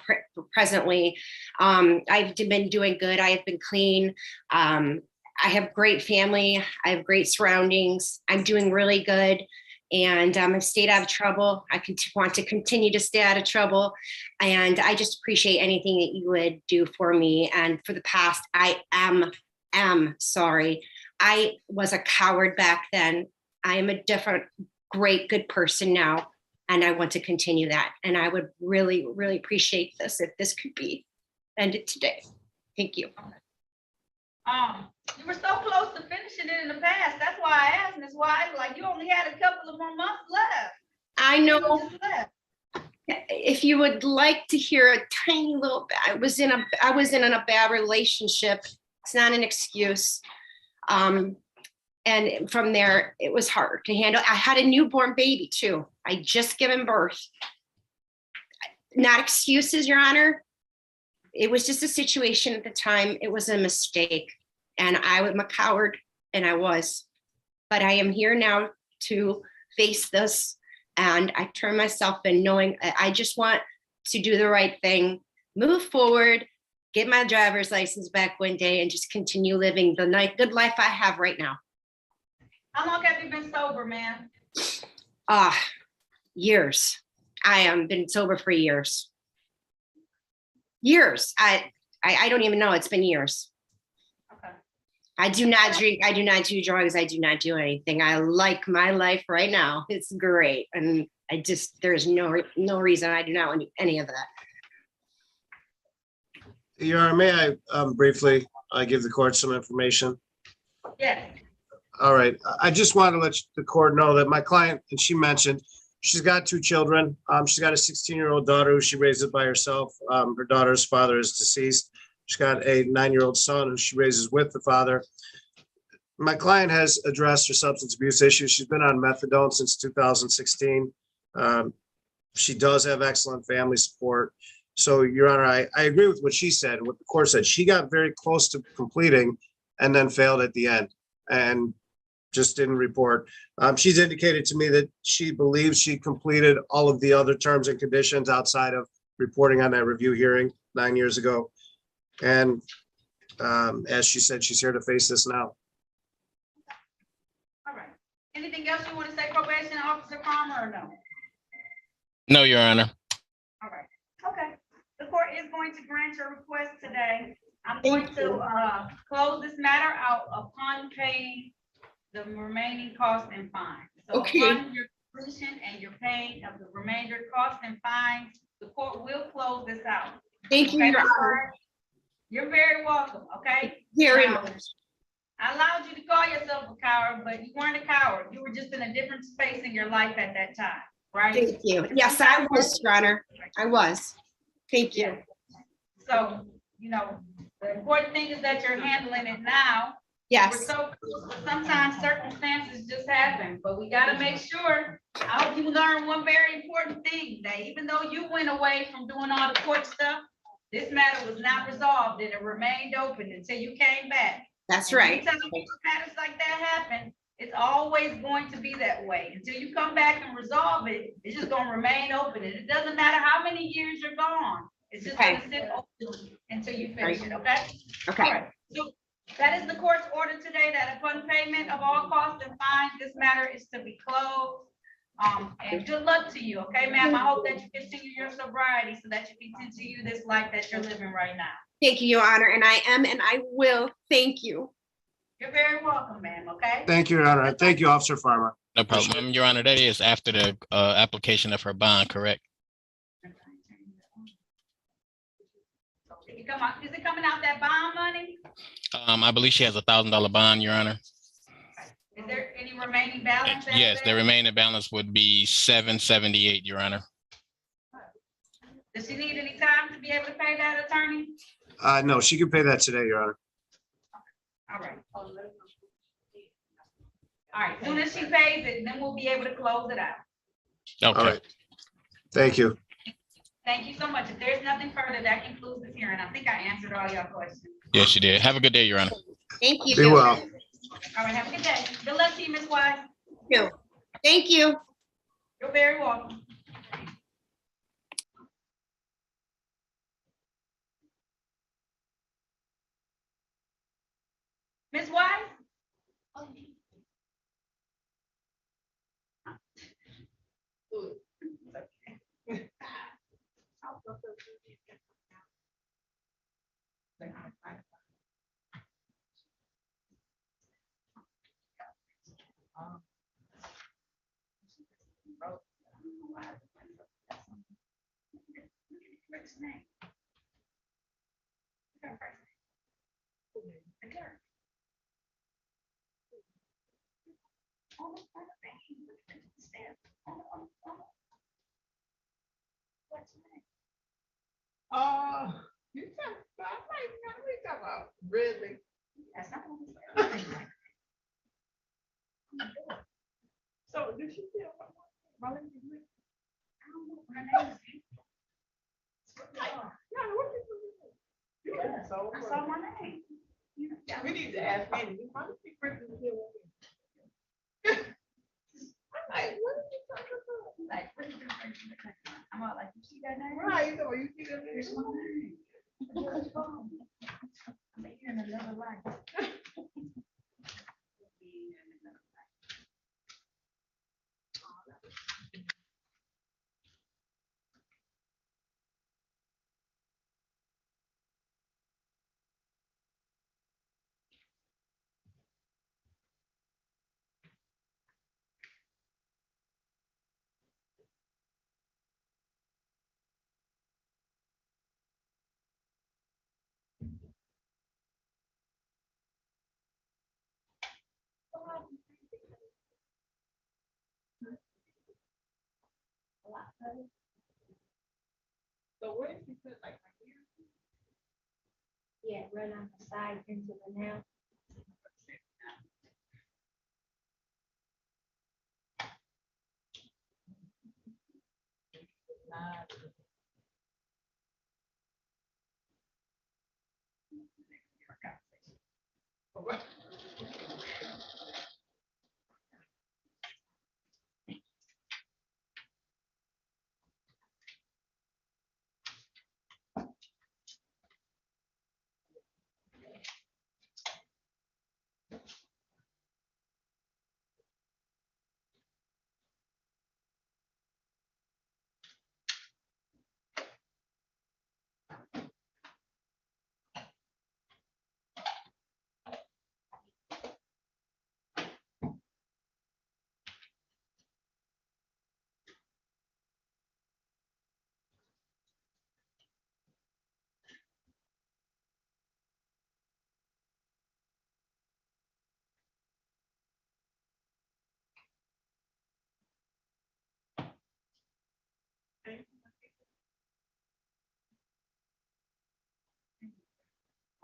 presently. I've been doing good. I have been clean. I have great family. I have great surroundings. I'm doing really good. And I've stayed out of trouble. I want to continue to stay out of trouble. And I just appreciate anything that you would do for me. And for the past, I am sorry. I was a coward back then. I am a different, great, good person now. And I want to continue that. And I would really, really appreciate this if this could be ended today. Thank you. You were so close to finishing it in the past. That's why I asked Ms. Wise, like you only had a couple of more months left. I know. If you would like to hear a tiny little bit, I was in a bad relationship. It's not an excuse. And from there, it was hard to handle. I had a newborn baby too. I just given birth. Not excuses, Your Honor. It was just a situation at the time. It was a mistake. And I was a coward, and I was. But I am here now to face this. And I turn myself in knowing I just want to do the right thing, move forward, get my driver's license back one day, and just continue living the good life I have right now. How long have you been sober, ma'am? Years. I have been sober for years. Years. I don't even know. It's been years. Okay. I do not drink. I do not do drugs. I do not do anything. I like my life right now. It's great. And there's no reason I do not want to do any of that. Your Honor, may I briefly give the court some information? Yes. All right. I just want to let the court know that my client, and she mentioned, she's got 2 children. She's got a 16-year-old daughter who she raises by herself. Her daughter's father is deceased. She's got a 9-year-old son who she raises with the father. My client has addressed her substance abuse issues. She's been on methadone since 2016. She does have excellent family support. So, Your Honor, I agree with what she said, what the court said. She got very close to completing and then failed at the end and just didn't report. She's indicated to me that she believes she completed all of the other terms and conditions outside of reporting on that review hearing 9 years ago. And as she said, she's here to face this now. All right. Anything else you want to say, probation officer Palmer, or no? No, Your Honor. All right. Okay. The court is going to grant your request today. I'm going to close this matter out upon paying the remaining costs and fines. So upon your completion and your paying of the remainder costs and fines, the court will close this out. Thank you, Your Honor. You're very welcome, okay? Very much. I allowed you to call yourself a coward, but you weren't a coward. You were just in a different space in your life at that time. right? Thank you. Yes, I was, Your Honor. I was. Thank you. So, you know, the important thing is that you're handling it now. Yes. We're so close, but sometimes circumstances just happen, but we gotta make sure. I hope you learn one very important thing, that even though you went away from doing all the court stuff, this matter was not resolved and it remained open until you came back. That's And right. anytime matters like that happen, it's always going to be that way. Until you come back and resolve it, it's just gonna remain open. And it doesn't matter how many years you're gone. It's just gonna sit open until you finish it, okay? Okay. All right. So that is the court's order today, that upon payment of all costs and fines, this matter is to be closed. And good luck to you, okay, ma'am? I hope that you continue your sobriety so that you can continue this life that you're living right now. Thank you, Your Honor, and I am, and I will. Thank you. You're very welcome, ma'am, okay? Thank you, Your Honor. Thank you, Officer Farmer. No problem. Your Honor, that is after the application of her bond, correct? Is it coming out that bond money? I believe she has $1,000 bond, Your Honor. Is there any remaining balance? Yes, the remaining balance would be $778, Your Honor. Does she need any time to be able to pay that, attorney? No, she can pay that today, Your Honor. All right. All right, as soon as she pays it, then we'll be able to close it out. Okay. All right. Thank you. Thank you so much. If there's nothing further, that concludes this hearing. I think I answered all your questions. Yes, you did. Have a good day, Your Honor. Thank you. Be well. All right, have a good day. Good luck to you, Ms. Wise. Thank you. You're very welcome. Ms. Wise? You talk about, we talk about really. That's not what we said. So did she feel? I don't know what her name is. Yeah, what did you do? Yeah, So. I saw my name. We need to ask Andy. Why did she bring this here? I'm like, what did you talk about? Like, what is it? I'm all like, you see that name? Right, so you see that? Here's my name. I'm here in another life. So where did she put like my ear? Yeah, run on the side into the nail.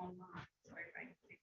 online. So everybody can see it.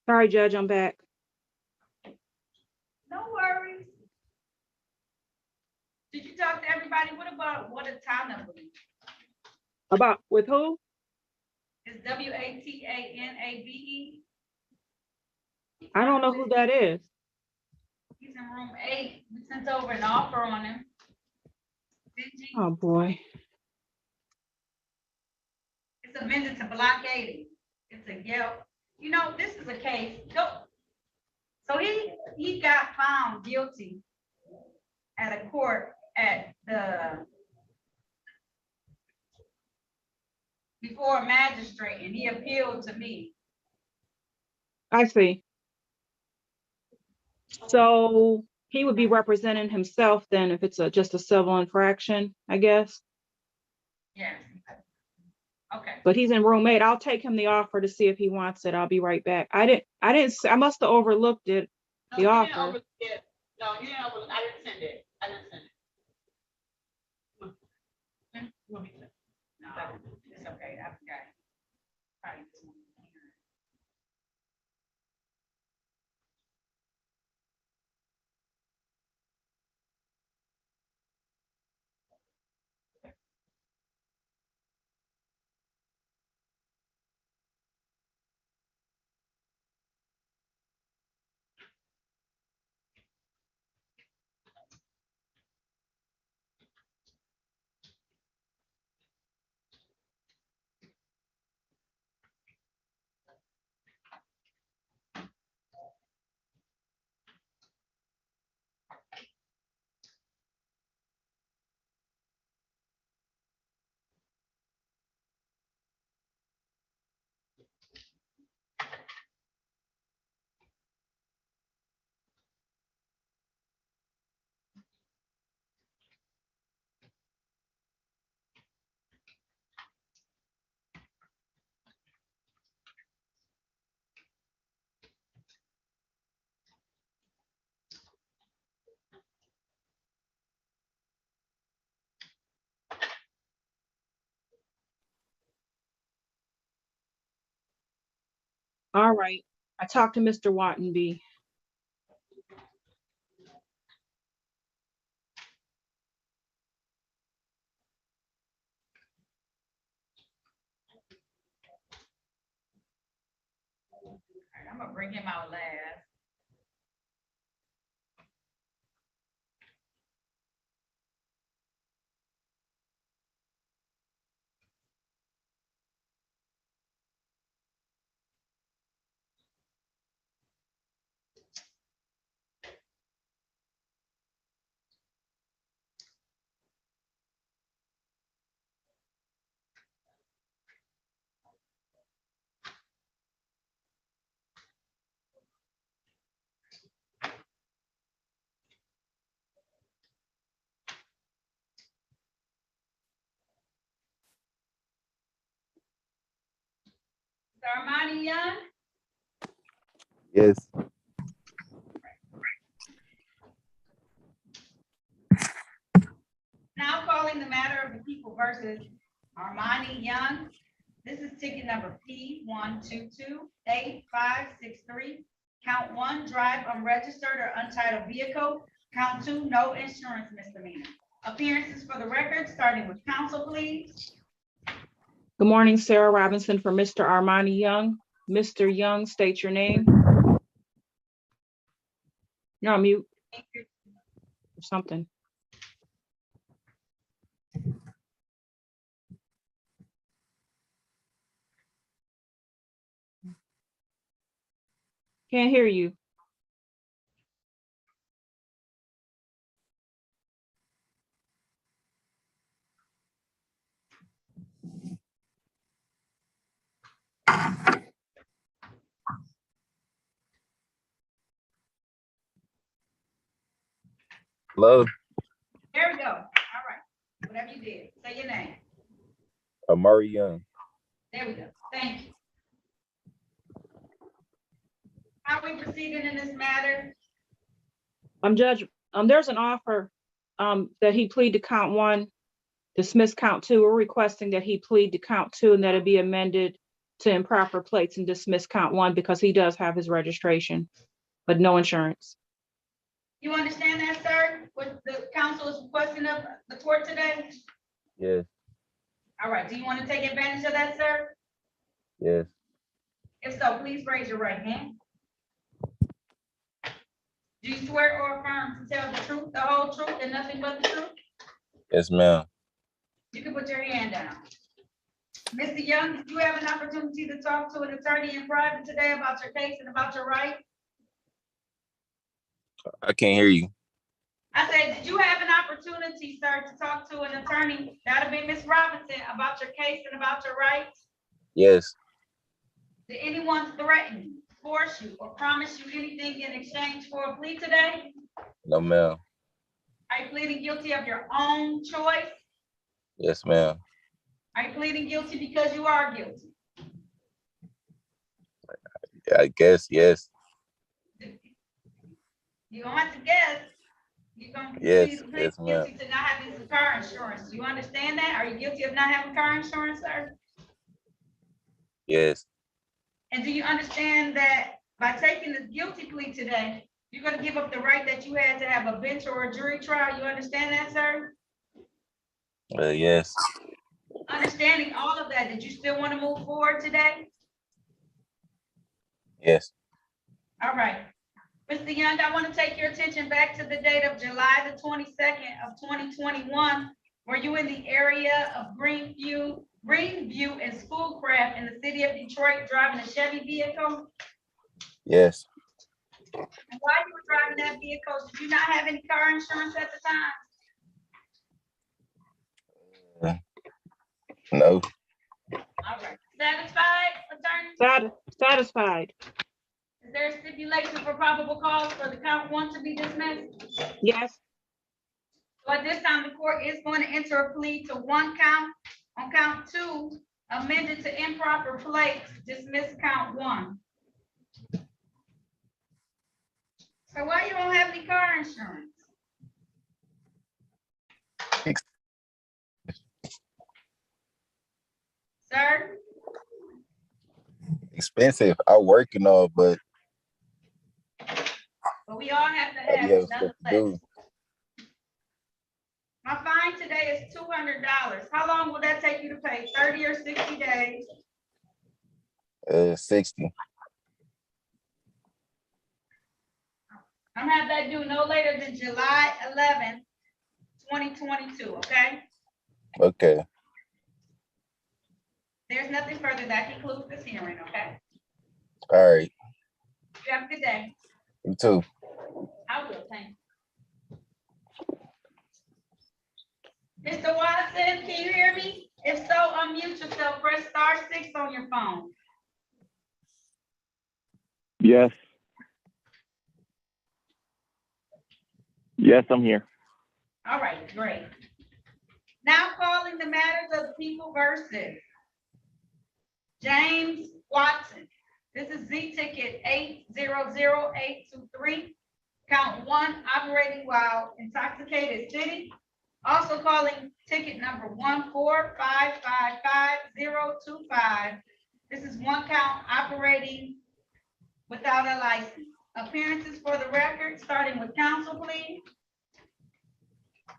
Sorry, Judge, I'm back. No worries. Did you talk to everybody? What a time number? About with who? It's WATANABE. I don't know who that is. He's in room 8. We sent over an offer on him. Oh, boy. It's amended to block 80. It's a Yelp. You know, this is a case. So he got found guilty at a court before a magistrate, and he appealed to me. I see. So he would be representing himself then if it's just a civil infraction, I guess. Yes. Okay. But he's in room 8. I'll take him the offer to see if he wants it. I'll be right back. I must have overlooked it, No, the you didn't offer. over- yeah, No, you didn't overlook. I didn't send it. I didn't send it. You want me to? No, it's okay. I forgot. Probably this one. All right. I talked to Mr. Wattenby. All right, I'm gonna bring him out last. Armani Young, Yes. now calling the matter of the people versus Armani Young. This is ticket number P1228563. Count 1, drive unregistered or untitled vehicle. Count 2, no insurance misdemeanor. Appearances for the record, starting with counsel, please. Good morning, Sarah Robinson for Mr. Armani Young. Mr. Young, state your name. You're on mute. Or something. Can't hear you. Hello. There we go. All right. Whatever you did, say your name. Amari Young. There we go. Thank you. How are we proceeding in this matter? Judge, there's an offer that he plead to count 1, dismiss count 2. We're requesting that he plead to count 2 and that it be amended to improper plates and dismiss count 1 because he does have his registration, but no insurance. You understand that, sir? What the council is requesting of the court today? Yes. All right. Do you want to take advantage of that, sir? Yes. If so, please raise your right hand. Do you swear or affirm to tell the truth, the whole truth, and nothing but the truth? Yes, ma'am. You can put your hand down. Mr. Young, did you have an opportunity to talk to an attorney in private today about your case and about your right? I can't hear you. I said, did you have an opportunity, sir, to talk to an attorney? That'll be Ms. Robinson, about your case and about your rights? Yes. Did anyone threaten you? force you or promise you anything in exchange for a plea today? No, ma'am. Are you pleading guilty of your own choice? Yes, ma'am. Are you pleading guilty because you are guilty? I guess, yes. You don't have to guess. You're gonna Yes, plead yes, ma'am. guilty to not having some car insurance. You understand that? Are you guilty of not having car insurance, sir? Yes, And do you understand that by taking this guilty plea today, you're gonna give up the right that you had to have a bench or a jury trial? You understand that, sir? yes, Understanding all of that, did you still want to move forward today? yes. All right. Mr. Young, I want to take your attention back to the date of July the 22nd of 2021. Were you in the area of Greenview and Schoolcraft in the city of Detroit driving a Chevy vehicle? Yes. And while you were driving that vehicle, did you not have any car insurance at the time? No. All right. Satisfied, attorney? Satisfied. Is there a stipulation for probable cause for the count one to be dismissed? Yes. So at this time, the court is going to enter a plea to one count. On count two, amended to improper plates, dismiss count one. So why you don't have any car insurance? Sir? Expensive. I work and all, but We all have to I have be having it stuff to nonetheless. do. My fine today is $200. How long will that take you to pay? 30 or 60 days? 60. I'm gonna have that due no later than July 11th, 2022, okay? Okay. There's nothing further. That concludes this hearing, okay? All right. You have a good day. You too. I will, thank you. Mr. Watson, can you hear me? If so, unmute yourself, press *6 on your phone. Yes. Yes, I'm here. All right, great. Now calling the matters of the people versus James Watson. This is Z ticket 800823. Count one, operating while intoxicated sitting. Also calling ticket number 145555025. This is one count operating without a license. Appearances for the record, starting with counsel, please.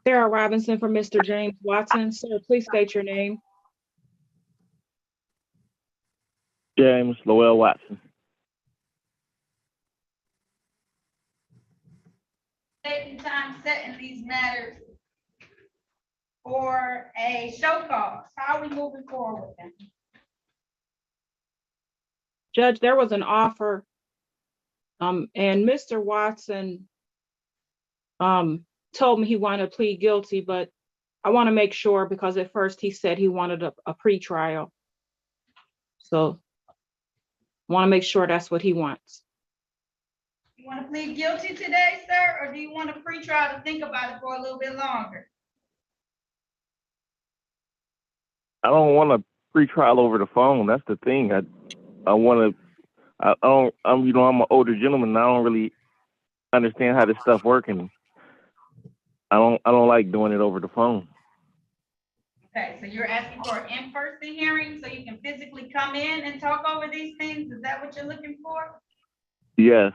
Sarah Robinson for Mr. James Watson. Sir, please state your name. James Lowell Watson. Date and time set in these matters for a show cause. How are we moving forward with them? Judge, there was an offer, and Mr. Watson told me he wanted to plead guilty, but I want to make sure because at first he said he wanted a pre-trial. So I want to make sure that's what he wants. You want to plead guilty today, sir, or do you want a pre-trial to think about it for a little bit longer? I don't want a pre-trial over the phone. That's the thing. I'm an older gentleman. And I don't really understand how this stuff works, and I don't like doing it over the phone. Okay, so you're asking for an in-person hearing so you can physically come in and talk over these things? Is that what you're looking for? Yes.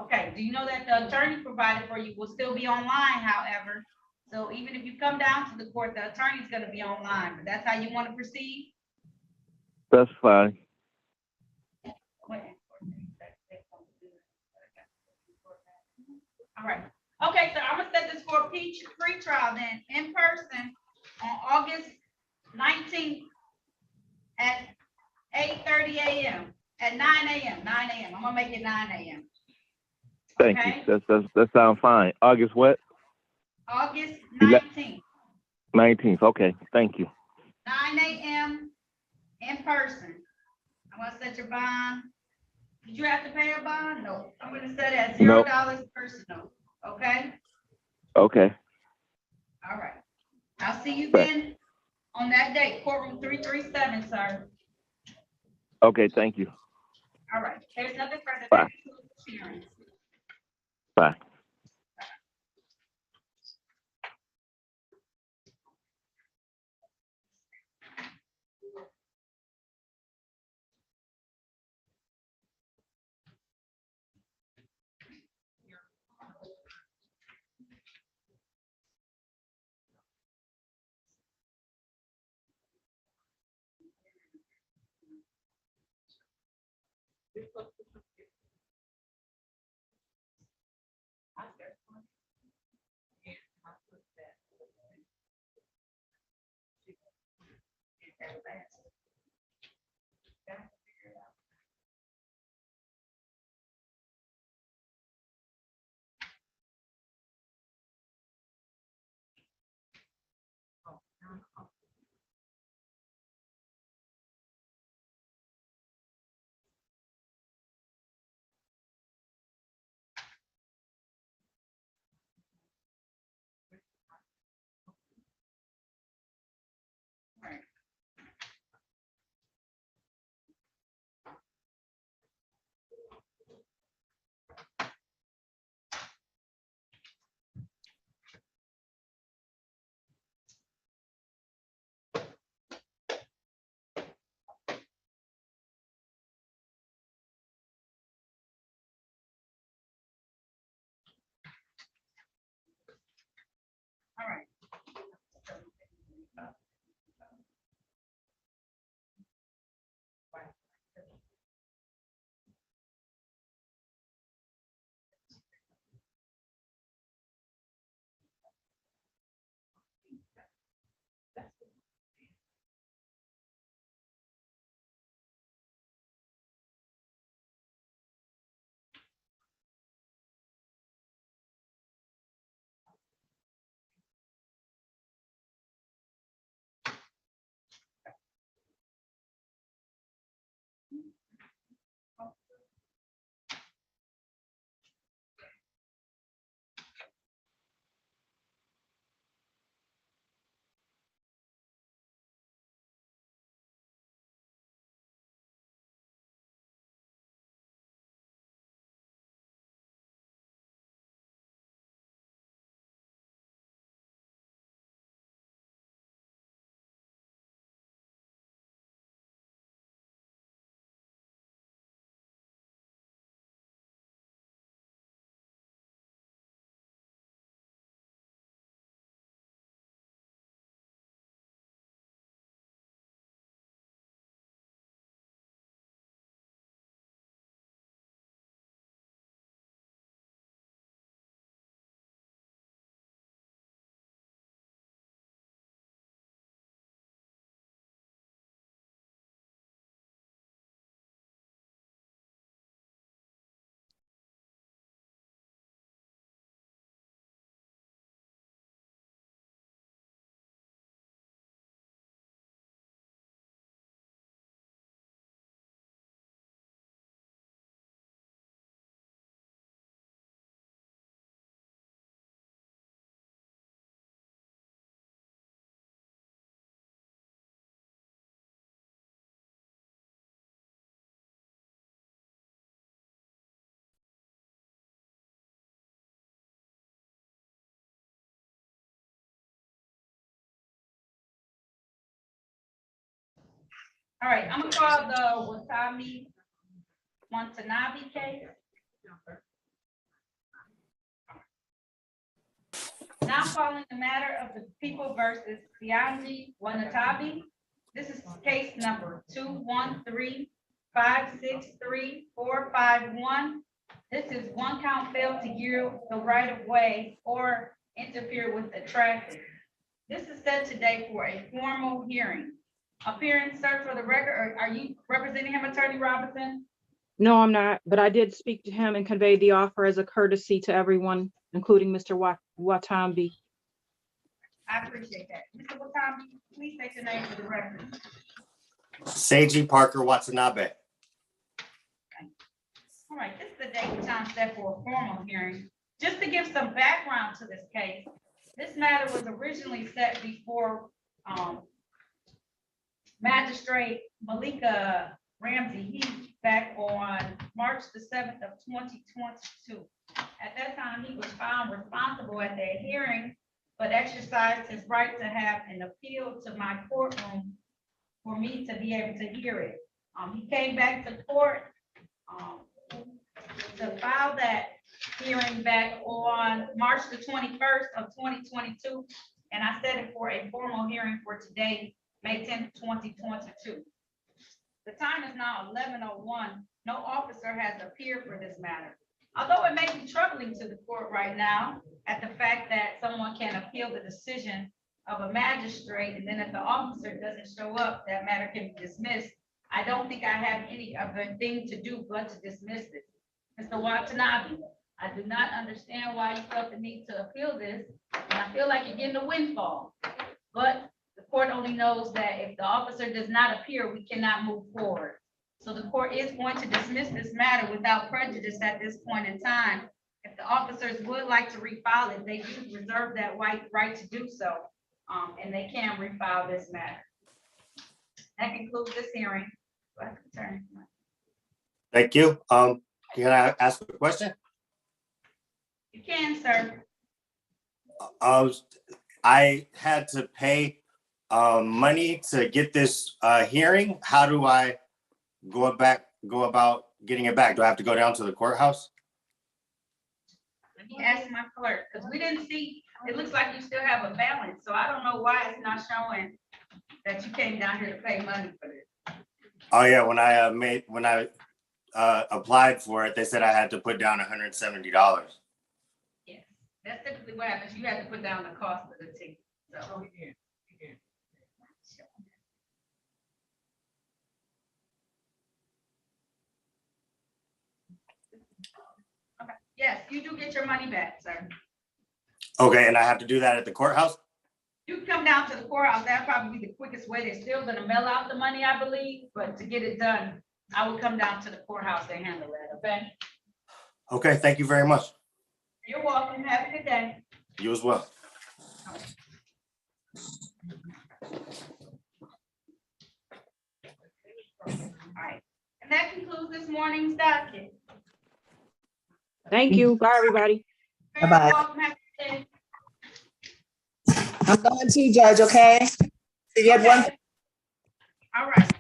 Okay, do you know that the attorney provided for you will still be online, however? So even if you come down to the court, the attorney's gonna be online, but that's how you want to proceed? That's fine. All right. Okay, so I'm gonna set this for a pre-trial then, in person on August 19th at 8:30 a.m. at 9 a.m. I'm gonna make it 9 a.m. Thank you. That sounds fine. August what? August 19th, 19th. Okay. Thank you. 9 a.m. in person. I'm gonna set your bond Did you have to pay a bond? No. I'm gonna set it at Nope. $0 personal, okay? Okay. All right. I'll see you Right. then on that date, courtroom 337, sir. Okay, thank you. All right. There's nothing further. Bye. That concludes the hearing. Bye. All right. All right, I'm gonna call the Watanabe case. Now calling the matter of the people versus Sianji Wanatabi. This is case number 213-563-451. This is one count failed to yield the right of way or interfere with the traffic. This is set today for a formal hearing. Appearing, sir, for the record, are you representing him, Attorney Robinson? No, I'm not, but I did speak to him and conveyed the offer as a courtesy to everyone, including Mr. Watambi. I appreciate that. Mr. Watambi, please state your name for the record. Seiji Parker Watanabe. All right, this is the date and time set for a formal hearing. Just to give some background to this case, this matter was originally set before Magistrate Malika Ramsey Heath back on March the 7th of 2022. At that time, he was found responsible at that hearing, but exercised his right to have an appeal to my courtroom for me to be able to hear it. He came back to court to file that hearing back on March the 21st of 2022, and I set it for a formal hearing for today, May 10th, 2022. The time is now 11:01. No officer has appeared for this matter. Although it may be troubling to the court right now at the fact that someone can appeal the decision of a magistrate, and then if the officer doesn't show up, that matter can be dismissed. I don't think I have any other thing to do but to dismiss it. Mr. Watanabe, I do not understand why you felt the need to appeal this, and I feel like you're getting a windfall. But the court only knows that if the officer does not appear, we cannot move forward. So the court is going to dismiss this matter without prejudice at this point in time. If the officers would like to refile it, they do reserve that right to do so, and they can refile this matter. That concludes this hearing. Go ahead, Attorney. Thank you. Can I ask a question? You can, sir. I had to pay money to get this hearing. How do I go about getting it back? Do I have to go down to the courthouse? Let me ask my clerk, because we didn't see, it looks like you still have a balance, so I don't know why it's not showing that you came down here to pay money for this. Oh yeah, when I applied for it, they said I had to put down $170. Yes, that's typically what happens. You have to put down the cost of the ticket. So. Okay. Yes, you do get your money back, sir. Okay, and I have to do that at the courthouse? You can come down to the courthouse. That'd probably be the quickest way. They're still gonna mail out the money, I believe, but to get it done, I will come down to the courthouse and handle that, okay? Okay, thank you very much. You're welcome. Have a good day. You as well. All right, and that concludes this morning's docket. Thank you. Bye, everybody. Bye-bye. You're welcome. Have a good day. I'm going to, Judge, okay? So you had one. All right.